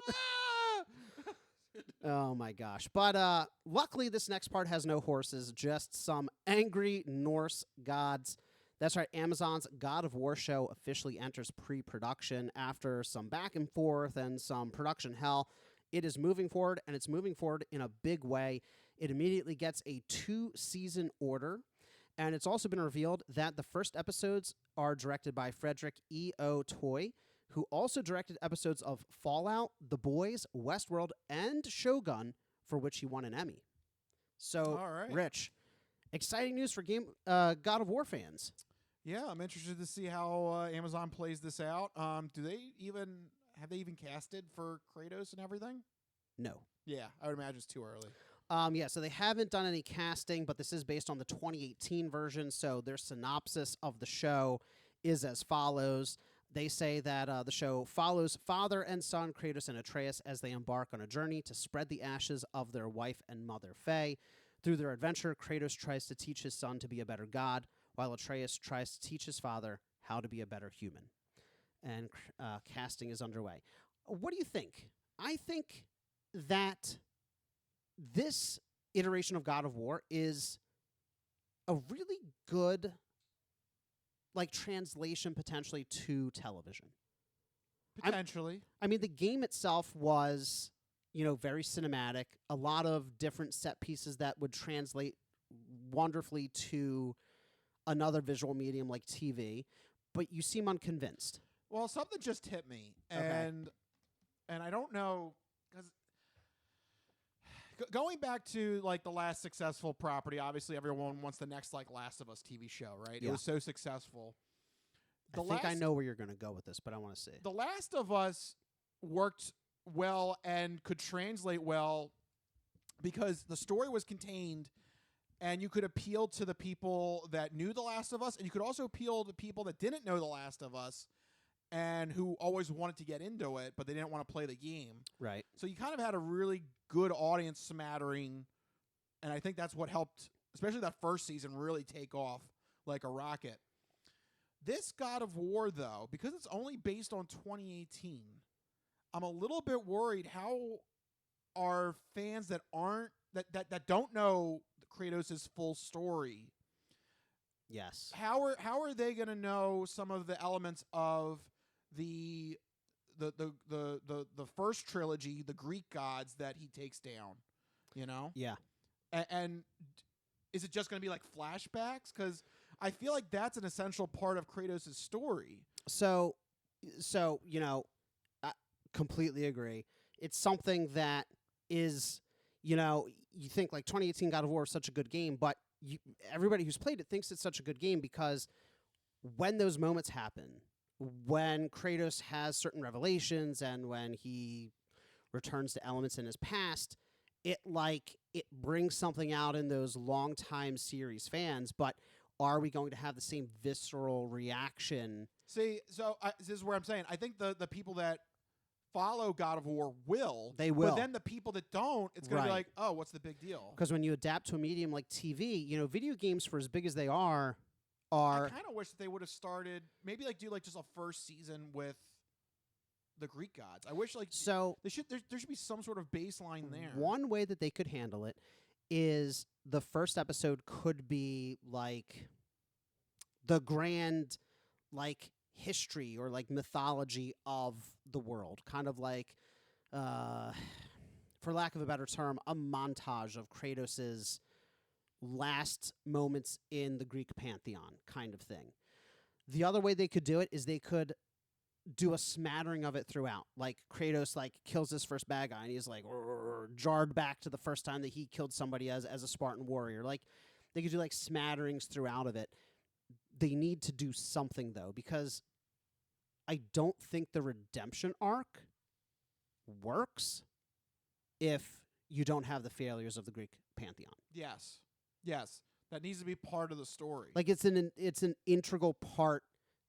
Oh, my gosh. But luckily, this next part has no horses, just some angry Norse gods. That's right. Amazon's God of War show officially enters pre-production after some back and forth and some production hell. It is moving forward, and it's moving forward in a big way. It immediately gets a 2-season order, and it's also been revealed that the first episodes are directed by Frederick E.O. Toy, who also directed episodes of Fallout, The Boys, Westworld, and Shogun, for which he won an Emmy. So, all right. Rich, exciting news for God of War fans. Yeah, I'm interested to see how Amazon plays this out. Have they even casted for Kratos and everything? No. Yeah, I would imagine it's too early. Yeah, so they haven't done any casting, but this is based on the 2018 version, so their synopsis of the show is as follows. They say that the show follows father and son, Kratos and Atreus, as they embark on a journey to spread the ashes of their wife and mother, Faye. Through their adventure, Kratos tries to teach his son to be a better god, while Atreus tries to teach his father how to be a better human. And casting is underway. What do you think? I think that this iteration of God of War is a really good translation potentially to television. Potentially. I mean, the game itself was, very cinematic, a lot of different set pieces that would translate wonderfully to another visual medium like TV, but you seem unconvinced. Well, something just hit me, and I don't know, because going back to the last successful property, obviously everyone wants the next Last of Us TV show, right? Yeah. It was so successful. I think I know where you're going to go with this, but I want to see. The Last of Us worked well and could translate well because the story was contained, and you could appeal to the people that knew The Last of Us, and you could also appeal to people that didn't know The Last of Us and who always wanted to get into it, but they didn't want to play the game. Right. So you kind of had a really good audience smattering, and I think that's what helped, especially that first season, really take off like a rocket. This God of War, though, because it's only based on 2018, I'm a little bit worried how are fans that aren't that don't know Kratos' full story. Yes. How are they going to know some of the elements of the first trilogy, the Greek gods that he takes down? Yeah. And is it just going to be like flashbacks? Because I feel like that's an essential part of Kratos' story. So I completely agree. It's something that is, you think like 2018 God of War is such a good game, but everybody who's played it thinks it's such a good game because when those moments happen, when Kratos has certain revelations and when he returns to elements in his past, it brings something out in those longtime series fans, but are we going to have the same visceral reaction? See, so this is where I'm saying I think the people that follow God of War will. They will. But then the people that don't, it's going to be like, oh, what's the big deal? Because when you adapt to a medium like TV, video games, for as big as they are. I kind of wish that they would have started, maybe do just a first season with the Greek gods. I wish there should be some sort of baseline there. One way that they could handle it is the first episode could be the grand history or mythology of the world, kind of for lack of a better term, a montage of Kratos's last moments in the Greek pantheon kind of thing. The other way they could do it is they could do a smattering of it throughout. Kratos kills his first bad guy and he's jarred back to the first time that he killed somebody as a Spartan warrior. They could do smatterings throughout of it. They need to do something though, because I don't think the redemption arc works if you don't have the failures of the Greek pantheon. Yes, that needs to be part of the story. It's an integral part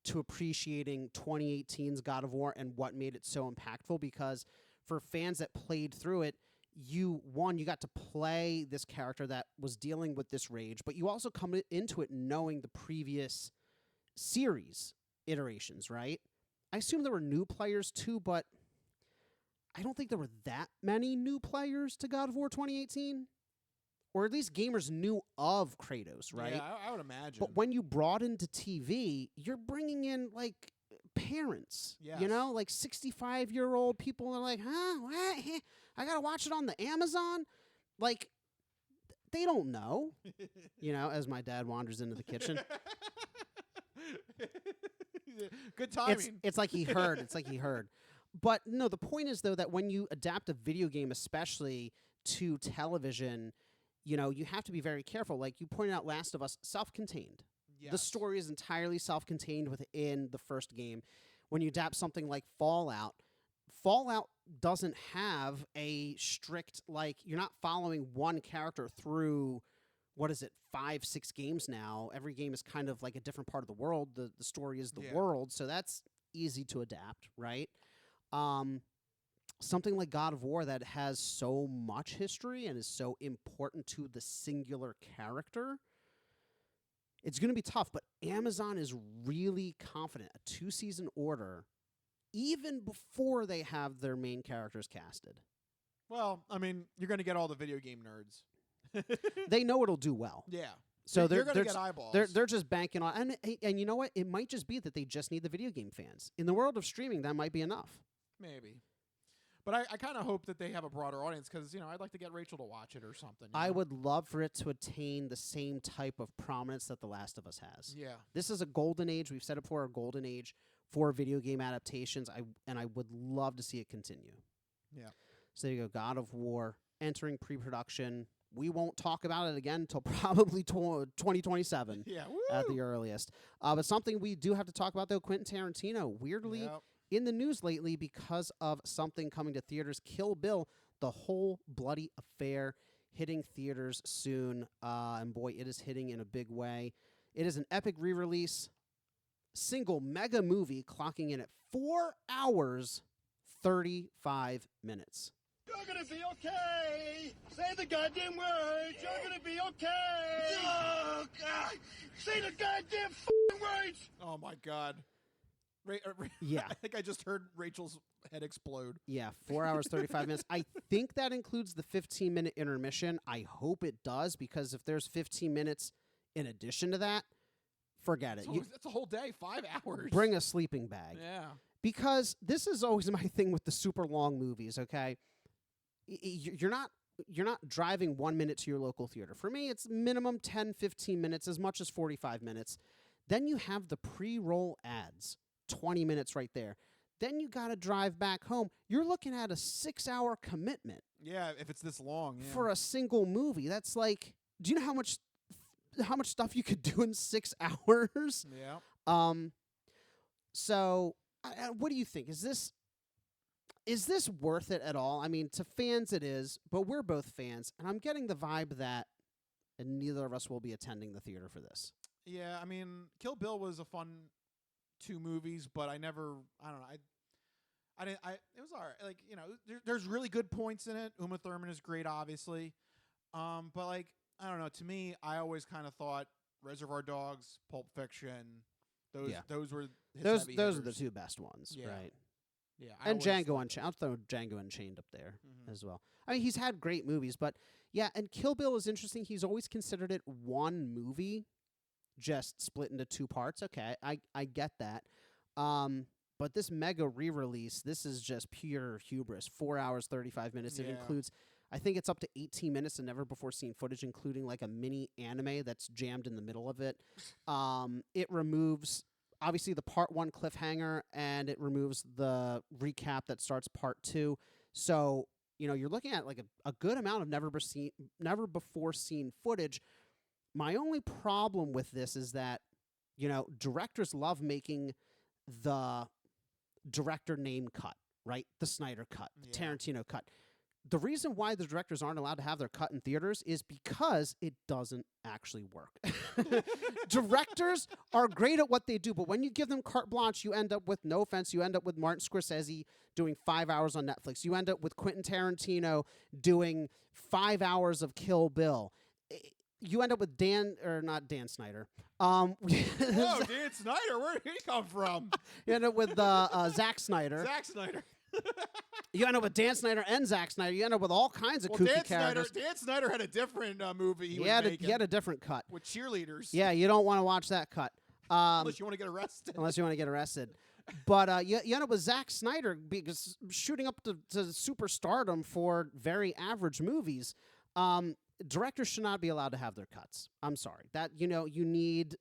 to appreciating 2018's God of War and what made it so impactful. Because for fans that played through it, you got to play this character that was dealing with this rage, but you also come into it knowing the previous series iterations, right? I assume there were new players too, but I don't think there were that many new players to God of War 2018. Or at least gamers knew of Kratos, right? Yeah, I would imagine. But when you brought into TV, you're bringing in, parents. Yes. 65-year-old people are huh? What? I got to watch it on the Amazon? They don't know. As my dad wanders into the kitchen. Good timing. It's like he heard. It's like he heard. But, no, the point is, though, that when you adapt a video game, especially to television, you have to be very careful. Like you pointed out, Last of Us, self-contained. Yes. The story is entirely self-contained within the first game. When you adapt something like Fallout doesn't have a strict, you're not following one character through, 5-6 games now. Every game is kind of like a different part of the world. The story is the world, so that's easy to adapt, right? Something like God of War that has so much history and is so important to the singular character, it's going to be tough, but Amazon is really confident. A 2-season order, even before they have their main characters casted. Well, I mean, you're going to get all the video game nerds. They know it'll do well. Yeah. So they're going to get eyeballs. They're just banking on, and you know what? It might just be that they just need the video game fans. In the world of streaming, that might be enough. Maybe. But I kind of hope that they have a broader audience because, I'd like to get Rachel to watch it or something. I would love for it to attain the same type of prominence that The Last of Us has. Yeah. This is a golden age. We've said it before, a golden age for video game adaptations. I would love to see it continue. Yeah. So there you go. God of War entering pre-production. We won't talk about it again until probably 2027 at the earliest. But something we do have to talk about, though, Quentin Tarantino, weirdly in the news lately because of something coming to theaters, Kill Bill, the whole bloody affair hitting theaters soon. And boy, it is hitting in a big way. It is an epic re-release, single mega movie clocking in at 4 hours, 35 minutes. You're gonna be okay. Say the goddamn words. You're gonna be okay. Oh, God. Say the goddamn words. Oh, my God. Yeah. I think I just heard Rachel's head explode. Yeah, 4 hours, 35 minutes. I think that includes the 15-minute intermission. I hope it does, because if there's 15 minutes in addition to that, forget it. That's a whole day, 5 hours. Bring a sleeping bag. Yeah. Because this is always my thing with the super long movies, okay? You're not you're not driving 1 minute to your local theater. For me, it's minimum 10, 15 minutes, as much as 45 minutes. Then you have the pre-roll ads, 20 minutes right there. Then you got to drive back home. You're looking at a 6-hour commitment. Yeah, if it's this long. Yeah. For a single movie. That's like, do you know how much stuff you could do in 6 hours? Yeah. So, what do you think? Is this worth it at all? I mean, to fans it is, but we're both fans, and I'm getting the vibe that neither of us will be attending the theater for this. Yeah, I mean, Kill Bill was a fun 2 movies, but I don't know. It was all right. Like, you know, there's really good points in it. Uma Thurman is great, obviously. But like, I don't know. To me, I always kind of thought Reservoir Dogs, Pulp Fiction, those were those are the 2 best ones, right? Yeah, and Django Unchained. I'll throw Django Unchained up there as well. I mean, he's had great movies, but yeah, and Kill Bill is interesting. He's always considered it one movie, just split into 2 parts. Okay, I get that. But this mega re-release, this is just pure hubris. 4 hours, 35 minutes. It includes, I think it's up to 18 minutes of never-before-seen footage, including like a mini anime that's jammed in the middle of it. It removes, obviously, the part 1 cliffhanger, and it removes the recap that starts part 2. So, you know, you're looking at like a good amount of never-before-seen footage. My only problem with this is that, you know, directors love making the director name cut, right? The Snyder cut, the Tarantino cut. The reason why the directors aren't allowed to have their cut in theaters is because it doesn't actually work. Directors are great at what they do, but when you give them carte blanche, you end up with, no offense, you end up with Martin Scorsese doing 5 hours on Netflix. You end up with Quentin Tarantino doing 5 hours of Kill Bill. You end up with not Dan Snyder. Whoa, Dan Snyder, where did he come from? You end up with Zack Snyder. Zack Snyder. You end up with Dan Snyder and Zack Snyder. You end up with all kinds of kooky characters. Dan Snyder had a different movie he had a different cut. With cheerleaders. Yeah, you don't want to watch that cut. Unless you want to get arrested. But you end up with Zack Snyder because shooting up to superstardom for very average movies. Directors should not be allowed to have their cuts. I'm sorry. That, you know, you need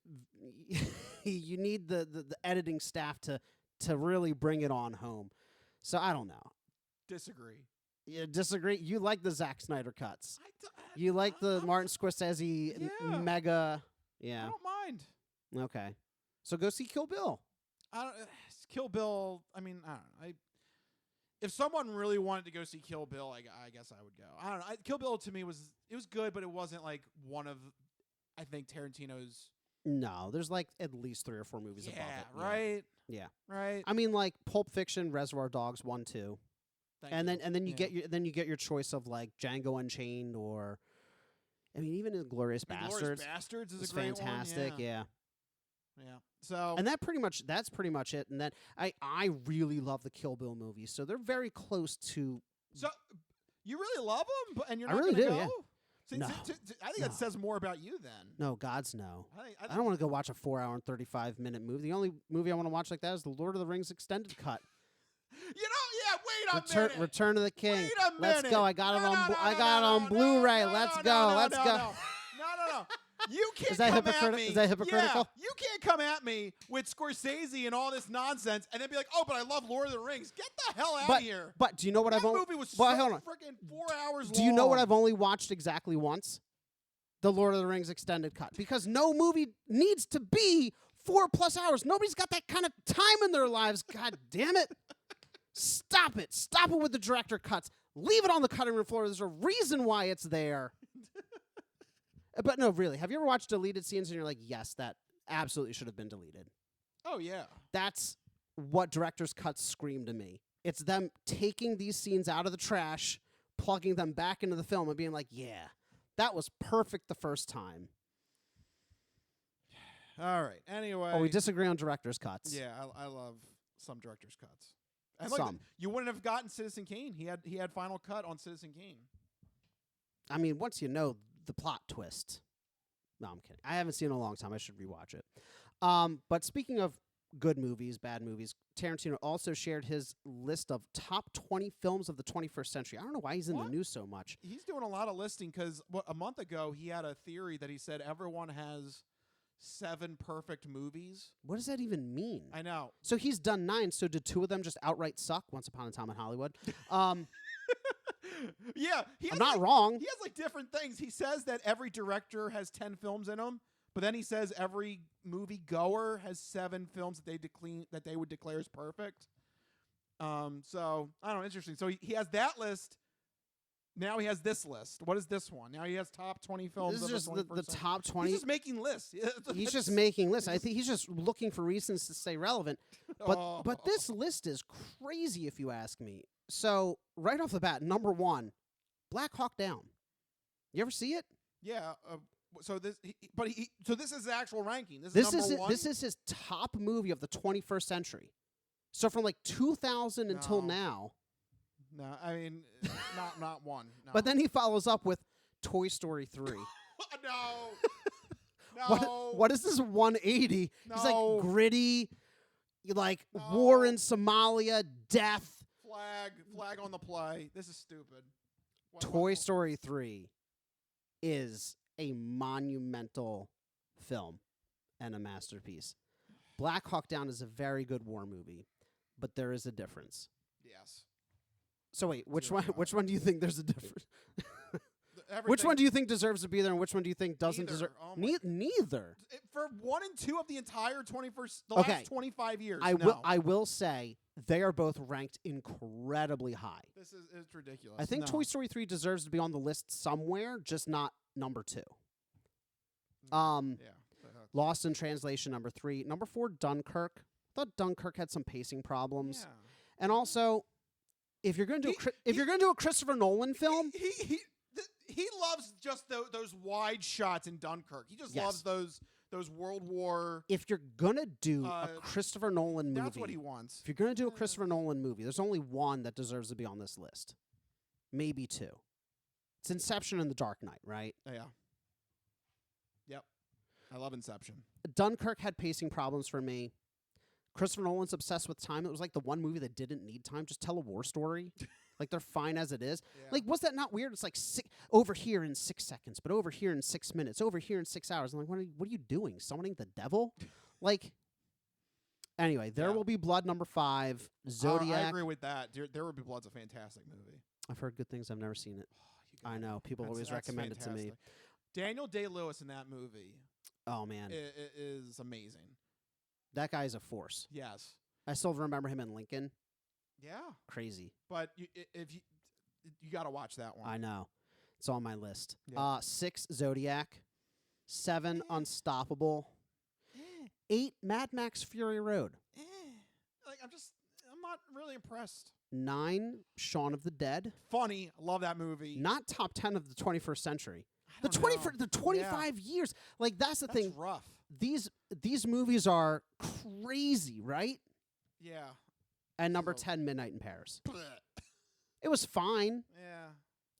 the editing staff to really bring it on home. So I don't know. Disagree. You disagree? You like the Zack Snyder cuts. You like the Martin Scorsese mega. Yeah. I don't mind. Okay. So go see Kill Bill. Kill Bill, I mean, I don't know. If someone really wanted to go see Kill Bill, I guess I would go. I don't know. Kill Bill to me was good, but it wasn't like one of, I think, Tarantino's. No, there's like at least 3 or 4 movies above it. Right. Yeah. Right. I mean, like Pulp Fiction, Reservoir Dogs 1, 2. And then you get your choice of like Django Unchained, or I mean, even Inglourious Basterds. Inglourious Basterds is a great fantastic. One. Yeah. So, and that's pretty much it. And then I really love the Kill Bill movies, so they're very close to. So you really love them, and you're not I really gonna do. go? Yeah. No. I think that says more about you then. No, God's no. I don't want to go watch a 4-hour and 35-minute movie. The only movie I want to watch like that is the Lord of the Rings extended cut. You know, wait a minute. Return of the King. Wait a minute. Let's go. I got it on Blu-ray. Let's go. Let's go. No. You can't Is that come at me. Is that hypocritical? Yeah, you can't come at me with Scorsese and all this nonsense and then be like, oh, but I love Lord of the Rings. Get the hell out of here. But do you know what that movie was freaking 4 hours long. Do you know what I've only watched exactly once? The Lord of the Rings extended cut. Because no movie needs to be 4+ hours. Nobody's got that kind of time in their lives. God damn it. Stop it. Stop it with the director cuts. Leave it on the cutting room floor. There's a reason why it's there. But no, really. Have you ever watched deleted scenes and you're like, yes, that absolutely should have been deleted? Oh, yeah. That's what director's cuts scream to me. It's them taking these scenes out of the trash, plugging them back into the film and being like, yeah, that was perfect the first time. All right. Anyway. Oh, we disagree on director's cuts. Yeah, I love some director's cuts. And some. You wouldn't have gotten Citizen Kane. He had final cut on Citizen Kane. I mean, once you know the plot twist. No, I'm kidding. I haven't seen it in a long time. I should rewatch it. But speaking of good movies, bad movies, Tarantino also shared his list of top 20 films of the 21st century. I don't know why he's in the news so much. He's doing a lot of listing because a month ago he had a theory that he said everyone has 7 perfect movies. What does that even mean? I know. So he's done 9. So did 2 of them just outright suck? Once Upon a Time in Hollywood. Yeah, I'm not wrong. He has like different things. He says that every director has 10 films in them, but then he says every movie goer has 7 films that they would declare as perfect. So I don't know, interesting. So he has that list. Now he has this list. What is this one? Now he has top 20 films. This is just the the top 20. He's just making lists. He's just making lists. I think he's just looking for reasons to stay relevant. But this list is crazy, if you ask me. So right off the bat, number 1, Black Hawk Down. You ever see it? Yeah. So this is the actual ranking. This is number 1. This is his top movie of the 21st century. So from like 2000 until now. No, I mean not one. No. But then he follows up with Toy Story 3. No. What is this 180? No. He's like gritty, like war in Somalia, death. Flag on the play. This is stupid. Toy Story 3 is a monumental film and a masterpiece. Black Hawk Down is a very good war movie, but there is a difference. Yes. So wait, which one do you think there's a difference? Which one do you think deserves to be there, and which one do you think doesn't deserve? Neither. For 1 and 2 of the entire last 25 years. I will say they are both ranked incredibly high. This is ridiculous. I think Toy Story 3 deserves to be on the list somewhere, just not number 2. Lost in Translation, number 3. Number 4, Dunkirk. I thought Dunkirk had some pacing problems. Yeah. And also, if you're going to do a Christopher Nolan film, he loves just those wide shots in Dunkirk. He just loves those World War. If you're gonna do a Christopher Nolan movie, that's what he wants. If you're gonna do a Christopher Nolan movie, there's only one that deserves to be on this list, maybe 2. It's Inception and The Dark Knight, right? Yeah. Yep. I love Inception. Dunkirk had pacing problems for me. Christopher Nolan's obsessed with time. It was like the one movie that didn't need time. Just tell a war story. Like, they're fine as it is. Yeah. Like, was that not weird? It's like over here in 6 seconds, but over here in 6 minutes, over here in 6 hours. I'm like, what are you doing? Summoning the devil? Like, anyway, There Will Be Blood, number 5. Zodiac. I agree with that. There Will Be Blood's a fantastic movie. I've heard good things. I've never seen it. I know. People always recommend it to me. Daniel Day-Lewis in that movie. Oh, man. Is amazing. That guy's a force. Yes. I still remember him in Lincoln. Yeah. Crazy. But you got to watch that one. I know. It's on my list. Yeah. 6, Zodiac. 7, Unstoppable. 8, Mad Max Fury Road. Like, I'm not really impressed. 9, Shaun of the Dead. Funny. I love that movie. Not top 10 of the 21st century. The 25 years. Like, that's the thing. That's rough. These movies are crazy, right? Yeah. And number 10, Midnight in Paris. It was fine. Yeah.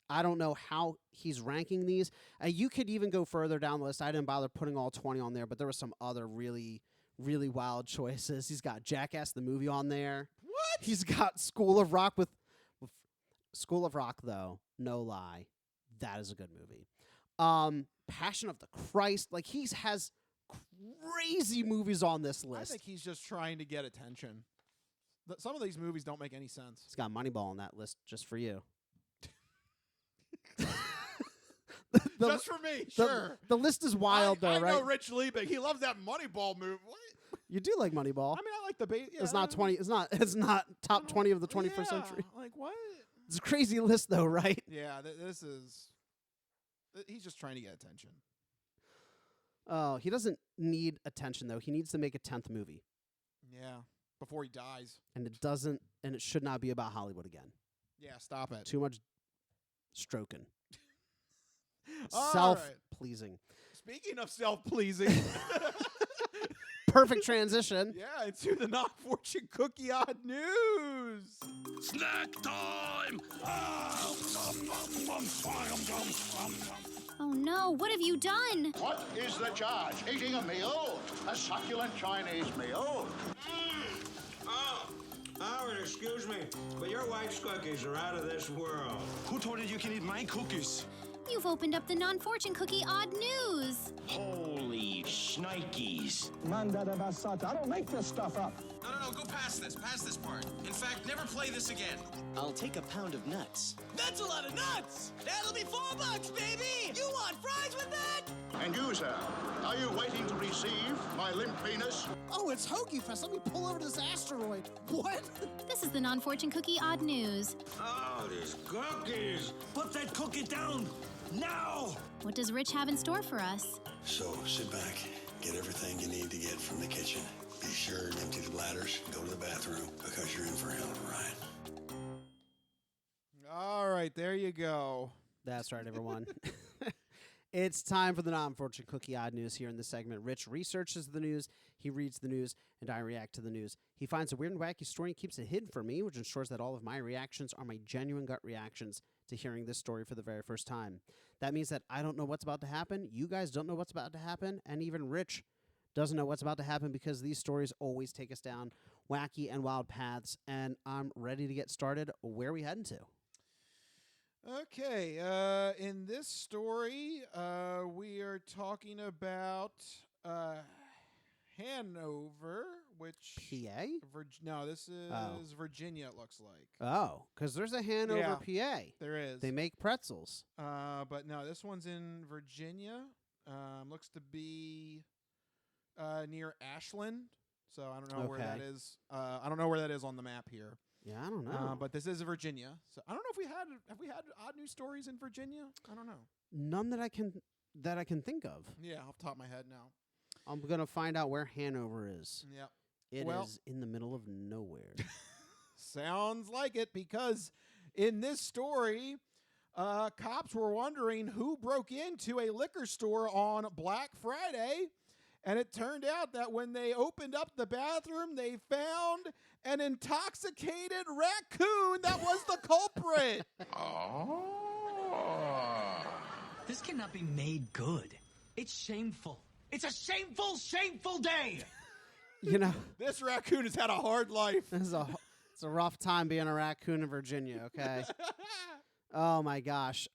I don't know how he's ranking these. You could even go further down the list. I didn't bother putting all 20 on there, but there were some other really, really wild choices. He's got Jackass the movie on there. What? He's got School of Rock with School of Rock, though. No lie. That is a good movie. Passion of the Christ. Like, he has crazy movies on this list. I think he's just trying to get attention. Some of these movies don't make any sense. He's got Moneyball on that list just for you. Just for me, sure. The list is wild, though, right? I know Rich Liebig. He loves that Moneyball movie. What? You do like Moneyball. I mean, I like the base. Yeah, it's not 20. It's not top 20 of the 21st century. Like what? It's a crazy list, though, right? Yeah, this is. He's just trying to get attention. Oh, he doesn't need attention, though. He needs to make a 10th movie. Yeah, before he dies. And it should not be about Hollywood again. Yeah, stop it. Too much stroking. All Self-pleasing. Right. Speaking of self-pleasing. Perfect transition. Yeah, into the Not Fortune Cookie Odd News. Snack time! Oh no, what have you done? What is the charge? Eating a meal? A succulent Chinese meal? Oh, Howard, excuse me, but your wife's cookies are out of this world. Who told you you can eat my cookies? You've opened up the non-fortune cookie odd news. Holy shnikes. Manda de basata. I don't make this stuff up. No, go past this part. In fact, never play this again. I'll take a pound of nuts. That's a lot of nuts! That'll be $4, baby! You want fries with that? And you, sir, are you waiting to receive my limp penis? Oh, it's Hoagie Fest. Let me pull over to this asteroid. What? This is the non-fortune cookie odd news. Oh, these cookies. Put that cookie down now. What does Rich have in store for us? So sit back, get everything you need to get from the kitchen. Be sure and empty the bladders, go to the bathroom, because you're in for a hell of a ride. All right, there you go. That's right, everyone. It's time for the non-fortune cookie odd news here in this segment. Rich researches the news, he reads the news, and I react to the news. He finds a weird and wacky story and keeps it hidden from me, which ensures that all of my reactions are my genuine gut reactions to hearing this story for the very first time. That means that I don't know what's about to happen, you guys don't know what's about to happen, and even Rich doesn't know what's about to happen because these stories always take us down wacky and wild paths, and I'm ready to get started. Where are we heading to? Okay, in this story, we are talking about Hanover, which... PA? No, this is Virginia, it looks like. Oh, because there's a Hanover, PA. There is. They make pretzels. But no, this one's in Virginia. Looks to be near Ashland, so I don't know where that is. I don't know where that is on the map here. Yeah, I don't know. But this is Virginia, so I don't know if have we had odd news stories in Virginia? I don't know. None that I can think of. Yeah, off the top of my head now. I'm gonna find out where Hanover is. Yep. It is in the middle of nowhere. Sounds like it, because in this story, cops were wondering who broke into a liquor store on Black Friday. And it turned out that when they opened up the bathroom, they found an intoxicated raccoon that was the culprit. This cannot be made good. It's shameful. It's a shameful, shameful day. You know, this raccoon has had a hard life. It's a rough time being a raccoon in Virginia, okay? Oh my gosh.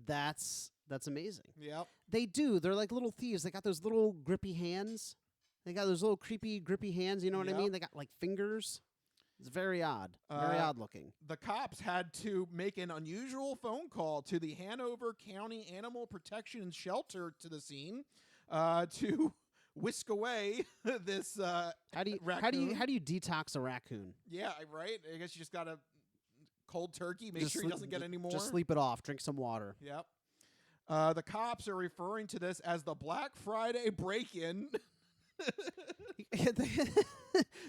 That's amazing. Yep. They do. They're like little thieves. They got those little grippy hands. They got those little creepy grippy hands, you know what I mean? They got like fingers. It's very odd. Very odd looking. The cops had to make an unusual phone call to the Hanover County Animal Protection Shelter to the scene to whisk away this raccoon. How do you detox a raccoon? Yeah, right? I guess you just got to cold turkey, make sure he doesn't get any more. Just sleep it off. Drink some water. Yep. The cops are referring to this as the Black Friday break-in.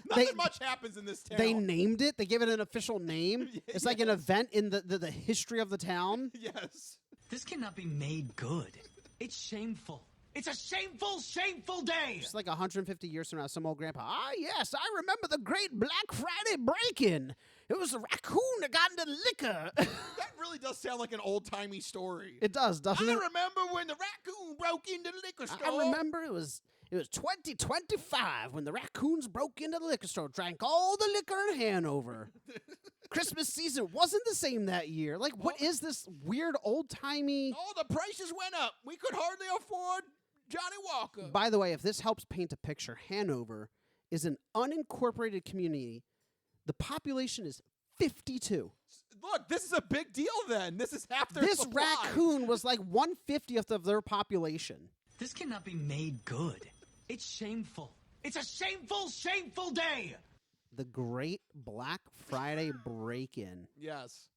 Nothing much happens in this town. They named it. They gave it an official name. It's like an event in the history of the town. Yes. This cannot be made good. It's shameful. It's a shameful, shameful day. Just like 150 years from now, some old grandpa. Ah, yes, I remember the great Black Friday break-in. It was a raccoon that got into liquor. That really does sound like an old-timey story. It does, doesn't it? I remember when the raccoon broke into the liquor store. I remember it was 2025 when the raccoons broke into the liquor store, drank all the liquor in Hanover. Christmas season wasn't the same that year. Like, what is this weird old-timey... Oh, the prices went up. We could hardly afford Johnny Walker. By the way, if this helps paint a picture, Hanover is an unincorporated community. The population is 52. Look, this is a big deal then. This is half their This supply. raccoon was like 1/50th of their population. This cannot be made good. It's shameful. It's a shameful, shameful day. The Great Black Friday Break-In. Yes.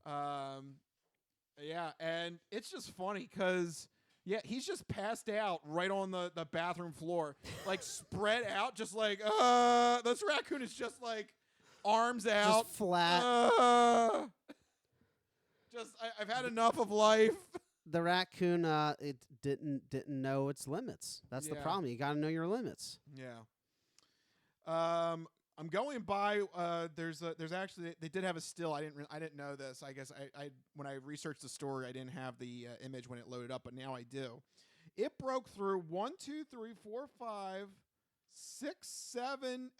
Yeah, and it's just funny because, yeah, he's just passed out right on the bathroom floor, like spread out, just like, this raccoon is just like arms out. Just flat. I've had enough of life. The raccoon, it didn't know its limits. That's the problem. You got to know your limits. Yeah. I'm going by. There's actually they did have a still. I didn't know this. I guess I when I researched the story, I didn't have the image when it loaded up, but now I do. It broke through 1, 2, 3, 4, 5, 7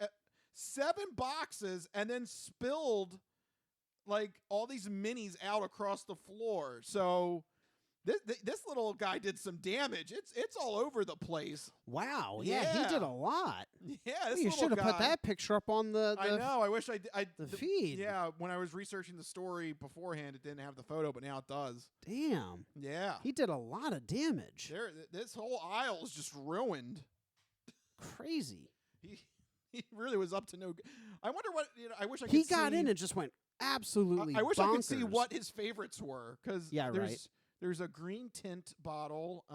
boxes and then spilled like all these minis out across the floor. So this little guy did some damage. It's all over the place. Wow. Yeah, he did a lot. Yeah, Well, you should have put that picture up on the I know. I wish the feed. Yeah, when I was researching the story beforehand, it didn't have the photo, but now it does. Damn. Yeah. He did a lot of damage. This whole aisle is just ruined. Crazy. He really was up to no good. I wonder what, I wish I could He see. got in and just went absolutely I wish bonkers. I could see what his favorites were. Because right. There's a green tint bottle.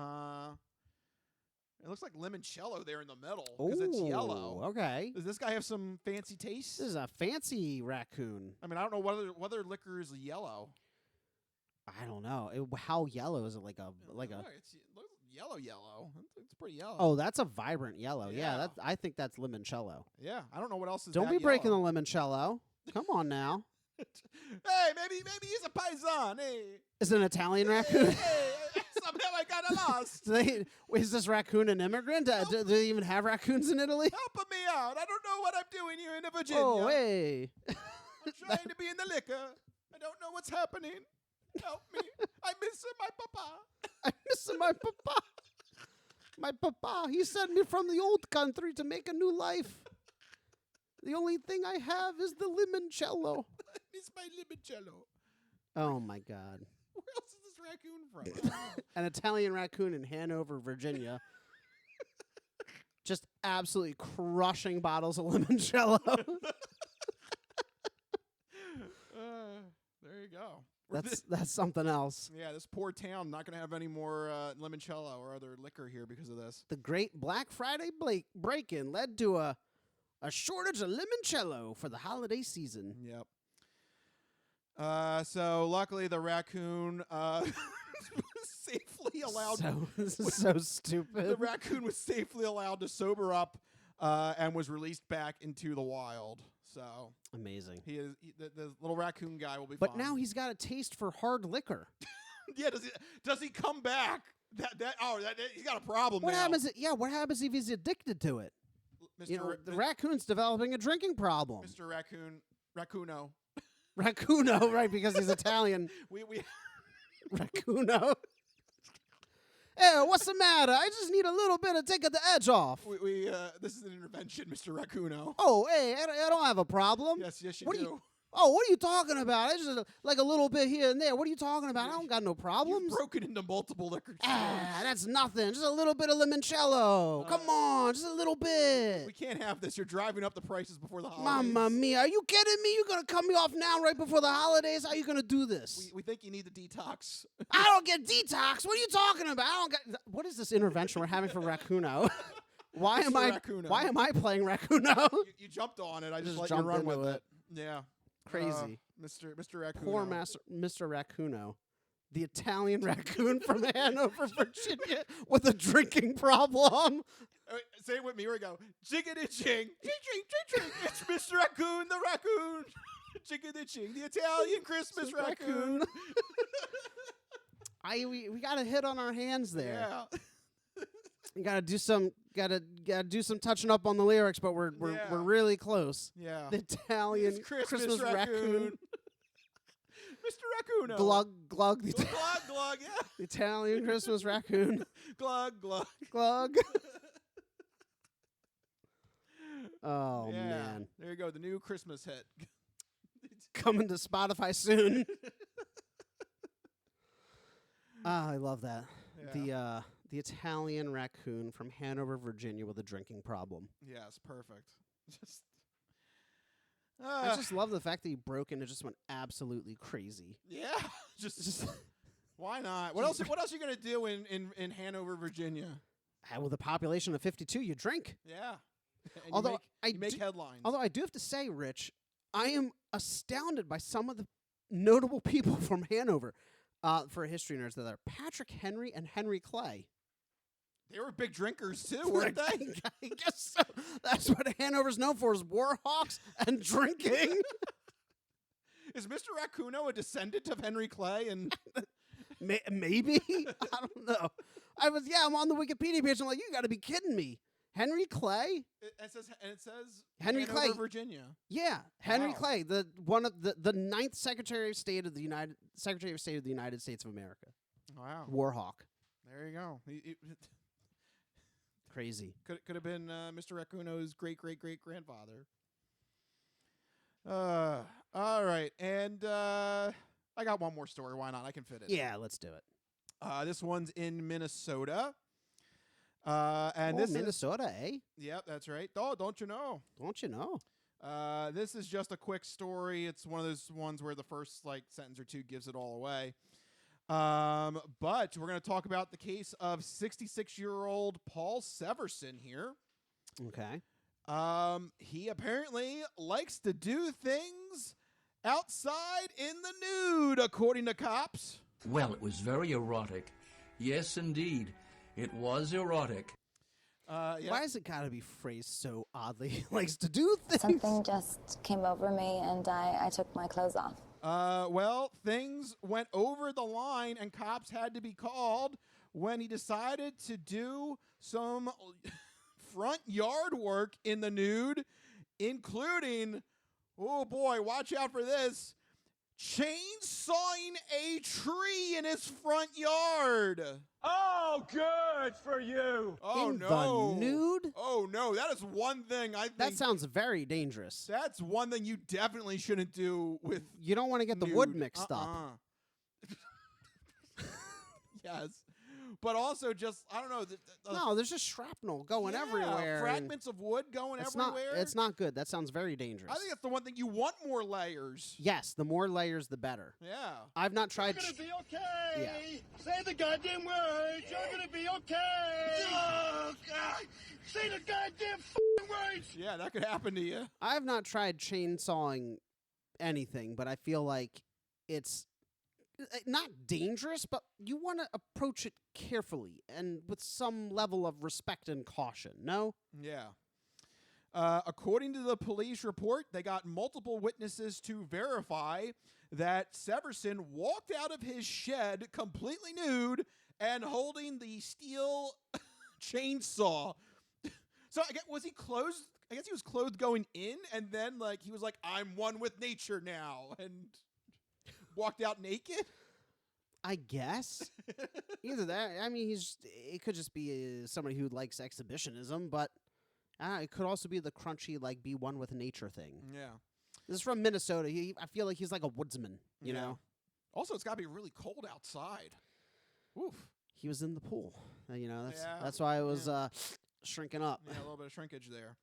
It looks like limoncello there in the middle because it's yellow. Okay. Does this guy have some fancy taste? This is a fancy raccoon. I mean, I don't know whether liquor is yellow. I don't know. How yellow is it? Like a It's yellow. It's pretty yellow. Oh, that's a vibrant yellow. Yeah, I think that's limoncello. Yeah, I don't know what else is. Don't be breaking the limoncello. Come on now. Hey, maybe he's a paisan. Hey, is it an Italian raccoon? Hey, somehow I got lost. Is this raccoon an immigrant? Do they even have raccoons in Italy? Help me out. I don't know what I'm doing here in Virginia. Oh, hey. I'm trying to be in the liquor. I don't know what's happening. Help me. I miss my papa. I miss my papa. My papa, he sent me from the old country to make a new life. The only thing I have is the limoncello. I miss my limoncello. Oh, my God. Where else is this raccoon from? An Italian raccoon in Hanover, Virginia. Just absolutely crushing bottles of limoncello. There you go. That's something else. Yeah, this poor town not going to have any more limoncello or other liquor here because of this. The great Black Friday break-in led to a shortage of limoncello for the holiday season. Yep. So luckily the raccoon was safely allowed. So stupid. The raccoon was safely allowed to sober up and was released back into the wild. So amazing. The little raccoon guy will be But fine. now he's got a taste for hard liquor. Yeah, does he come back? He's got a problem What now. happens? What happens if he's addicted to it? The raccoon's developing a drinking problem. Mr. Raccuno. Raccuno, right? Because he's Italian. we Raccuno. Hey, what's the matter? I just need a little bit of taking the edge off. This is an intervention, Mr. Raccuno. Oh, hey, I don't have a problem. Yes, you what do. What are you talking about? I just like a little bit here and there. What are you talking about? I don't got no problems. You've broken into multiple liquor stores. That's nothing. Just a little bit of limoncello. Come on, just a little bit. We can't have this. You're driving up the prices before the holidays. Mamma mia, are you kidding me? You're going to cut me off now right before the holidays? How are you going to do this? We think you need the detox. I don't get detox. What are you talking about? What is this intervention we're having for Raccuno? Why am I playing Raccuno? You jumped on it. I just let jumped you run into with it. Yeah. Crazy. Mr. Raccuno. Poor Mr. Raccuno. The Italian raccoon from Hanover, Virginia, with a drinking problem. Say it with me. Here we go. Jiggity ching. Ching. It's Mr. Raccoon, the raccoon. Jiggity ching. The Italian Christmas raccoon. We got a hit on our hands there. Yeah. You gotta do some touching up on the lyrics, but we're really close. Yeah. The Italian Christmas raccoon. Mr. Raccuno. Glug glug. Glug, yeah. The Italian Christmas raccoon. Glug. Oh yeah. man. There you go. The new Christmas hit. Coming to Spotify soon. I love that. Yeah. The Italian raccoon from Hanover, Virginia, with a drinking problem. Yes, perfect. I just love the fact that he broke in and just went absolutely crazy. Yeah, just why not? What else are you gonna do in Hanover, Virginia? With a population of 52, you drink. Yeah. And although you make headlines. Although I do have to say, Rich, I am astounded by some of the notable people from Hanover. For history nerds, that are Patrick Henry and Henry Clay. They were big drinkers too, weren't they? I guess so. That's what Hanover's known for, is Warhawks and drinking. Is Mr. Raccuno a descendant of Henry Clay? And maybe? I don't know. I'm on the Wikipedia page. I'm like, you got to be kidding me. Henry Clay? It says Henry Hanover, Clay, Virginia. Yeah, Henry Wow. Clay, the ninth Secretary of State of the United States of America. Wow. Warhawk. There you go. Crazy. Could have been Mr. Raccoon's great grandfather. All right, and I got one more story. Why not? I can fit it. Yeah, let's do it. This one's in Minnesota. And this Minnesota, eh? Yep, that's right. Oh, don't you know? Don't you know? This is just a quick story. It's one of those ones where the first sentence or two gives it all away. But we're going to talk about the case of 66-year-old Paul Severson here. Okay. He apparently likes to do things outside in the nude, according to cops. Well, it was very erotic. Yes, indeed. It was erotic. Yeah. Why has it got to be phrased so oddly? He likes to do things. Something just came over me, and I took my clothes off. Well, things went over the line, and cops had to be called when he decided to do some front yard work in the nude, including, oh boy, watch out for this, chainsawing a tree in his front yard. Oh, good for you. Oh, in no. the nude? Oh, no. That is one thing I think. That sounds very dangerous. That's one thing you definitely shouldn't do with. You don't want to get the wood mixed up. Yes. But also just, I don't know. No, there's just shrapnel going everywhere. Fragments of wood going everywhere. It's not good. That sounds very dangerous. I think that's the one thing you want more layers. Yes, the more layers, the better. Yeah. I've not tried. You're gonna be okay. Yeah. Say the goddamn words. You're gonna be okay. Oh God! Say the goddamn words. Yeah, that could happen to you. I have not tried chainsawing anything, but I feel like it's not dangerous, but you want to approach it carefully and with some level of respect and caution, no? Yeah. According to the police report, they got multiple witnesses to verify that Severson walked out of his shed completely nude and holding the steel chainsaw. So was he clothed? I guess he was clothed going in, and then he was like, "I'm one with nature now," and walked out naked. I guess. Either that. I mean, it could just be somebody who likes exhibitionism, but it could also be the crunchy, be one with nature thing. Yeah. This is from Minnesota. I feel like he's like a woodsman, you know? Also, it's got to be really cold outside. Oof. He was in the pool. That's why it was shrinking up. Yeah, a little bit of shrinkage there.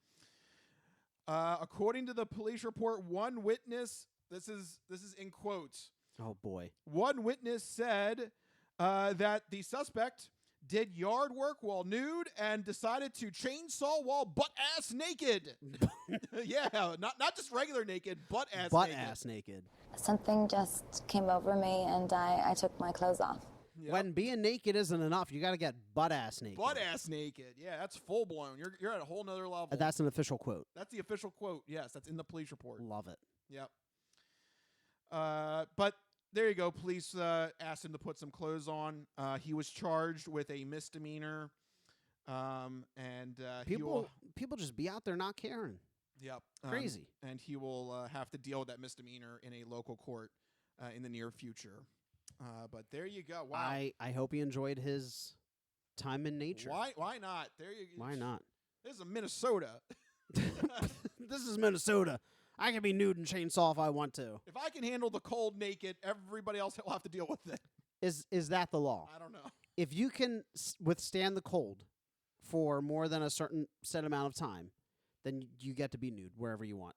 According to the police report, one witness, this is in quotes. Oh, boy. One witness said that the suspect did yard work while nude and decided to chainsaw while butt-ass naked. Yeah, not just regular naked, butt-ass naked. Butt-ass naked. Something just came over me, and I took my clothes off. Yep. When being naked isn't enough, you got to get butt-ass naked. Butt-ass naked. Yeah, that's full-blown. You're at a whole nother level. That's an official quote. That's the official quote. Yes, that's in the police report. Love it. Yep. But there you go. Police asked him to put some clothes on. He was charged with a misdemeanor. And people just be out there not caring. Yep. Crazy. And he will have to deal with that misdemeanor in a local court in the near future. But there you go. Wow. I hope he enjoyed his time in nature. Why not? There you go. Why not? This is Minnesota. This is Minnesota. I can be nude and chainsaw if I want to. If I can handle the cold naked, everybody else will have to deal with it. Is that the law? I don't know. If you can withstand the cold for more than a certain set amount of time, then you get to be nude wherever you want.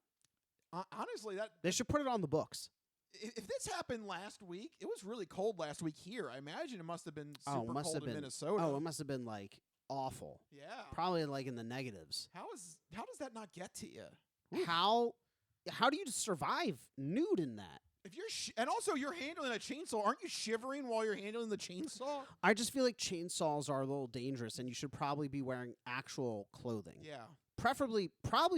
Honestly, they should put it on the books. If this happened last week, it was really cold last week here. I imagine it must have been super cold in Minnesota. Oh, it must have been awful. Yeah. Probably in the negatives. How does that not get to you? How do you survive nude in that? If you're and also you're handling a chainsaw, aren't you shivering while you're handling the chainsaw? I just feel like chainsaws are a little dangerous, and you should probably be wearing actual clothing. Yeah. Probably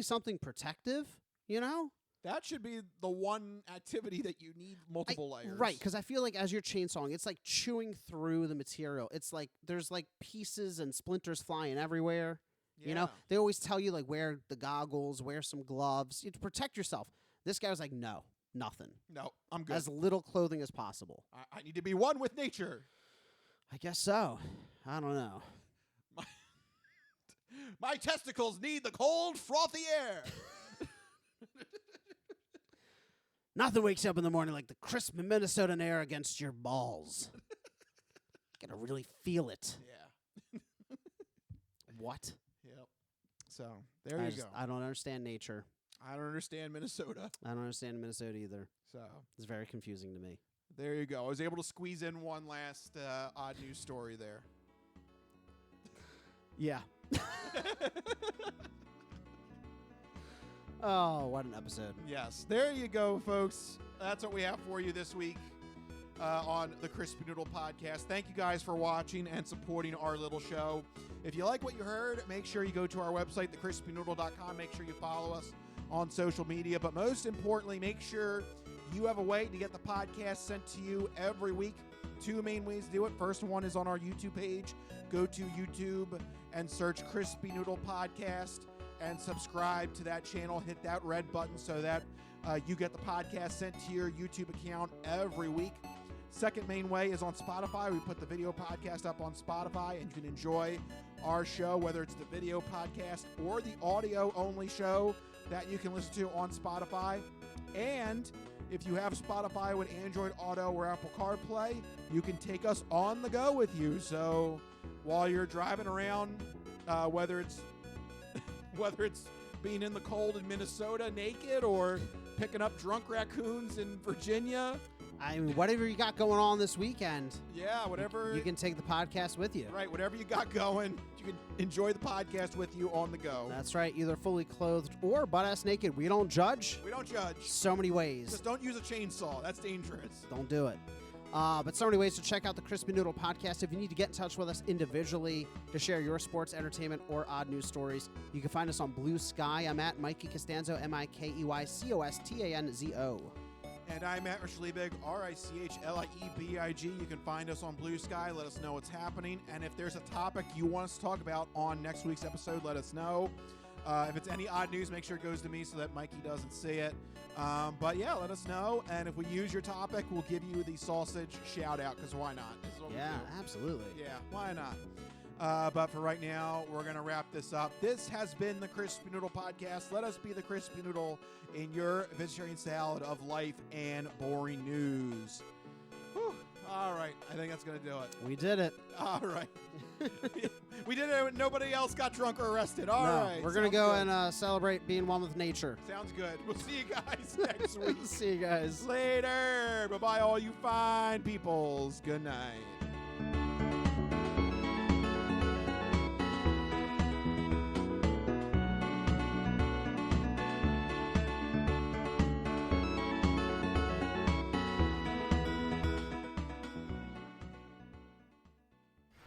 something protective, you know? That should be the one activity that you need multiple layers. Right, because I feel like as you're chainsawing, it's like chewing through the material. It's like there's pieces and splinters flying everywhere. You know, they always tell you, like, wear the goggles, wear some gloves, to protect yourself. This guy was like, no, nothing. No, I'm good. As little clothing as possible. I need to be one with nature. I guess so. I don't know. My testicles need the cold, frothy air. Nothing wakes you up in the morning like the crisp Minnesotan air against your balls. Gotta really feel it. Yeah. What? Yep. So, there you go. I don't understand nature. I don't understand Minnesota. I don't understand Minnesota either. So, it's very confusing to me. There you go. I was able to squeeze in one last odd news story there. Yeah. Oh, what an episode. Yes. There you go, folks. That's what we have for you this week on the Crispy Noodle Podcast. Thank you guys for watching and supporting our little show. If you like what you heard, make sure you go to our website, thecrispynoodle.com. Make sure you follow us on social media. But most importantly, make sure you have a way to get the podcast sent to you every week. 2 main ways to do it. First one is on our YouTube page. Go to YouTube and search Crispy Noodle Podcast and subscribe to that channel. Hit that red button so that you get the podcast sent to your YouTube account every week. Second main way is on Spotify. We put the video podcast up on Spotify, and you can enjoy our show, whether it's the video podcast or the audio-only show that you can listen to on Spotify. And if you have Spotify with Android Auto or Apple CarPlay, you can take us on the go with you. So while you're driving around, whether it's being in the cold in Minnesota naked or picking up drunk raccoons in Virginia. I mean, whatever you got going on this weekend. Yeah, whatever. You can take the podcast with you. Right, whatever you got going, you can enjoy the podcast with you on the go. That's right, either fully clothed or butt-ass naked. We don't judge. We don't judge. So many ways. Just don't use a chainsaw. That's dangerous. Don't do it. But so many ways to check out the Crispy Noodle Podcast. If you need to get in touch with us individually to share your sports, entertainment, or odd news stories, you can find us on Blue Sky. I'm at Mikey Costanzo, MikeyCostanzo. And I'm at Richliebig, RICHLIEBIG. You can find us on Blue Sky. Let us know what's happening. And if there's a topic you want us to talk about on next week's episode, let us know. If it's any odd news, make sure it goes to me so that Mikey doesn't see it. But yeah, let us know. And if we use your topic, we'll give you the sausage shout out, because why not? Yeah, absolutely. Yeah, why not? But for right now, we're going to wrap this up. This has been the Crispy Noodle Podcast. Let us be the Crispy Noodle in your vegetarian salad of life and boring news. Whew. All right. I think that's going to do it. We did it. All right. We did it when nobody else got drunk or arrested. All right. We're going to go and celebrate being one with nature. Sounds good. We'll see you guys next week. See you guys. Later. Bye-bye, all you fine peoples. Good night.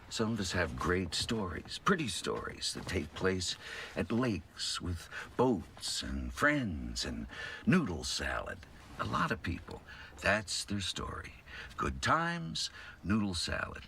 Some of us have great stories, pretty stories that take place at lakes with boats and friends and noodle salad. A lot of people, that's their story. Good times, noodle salad.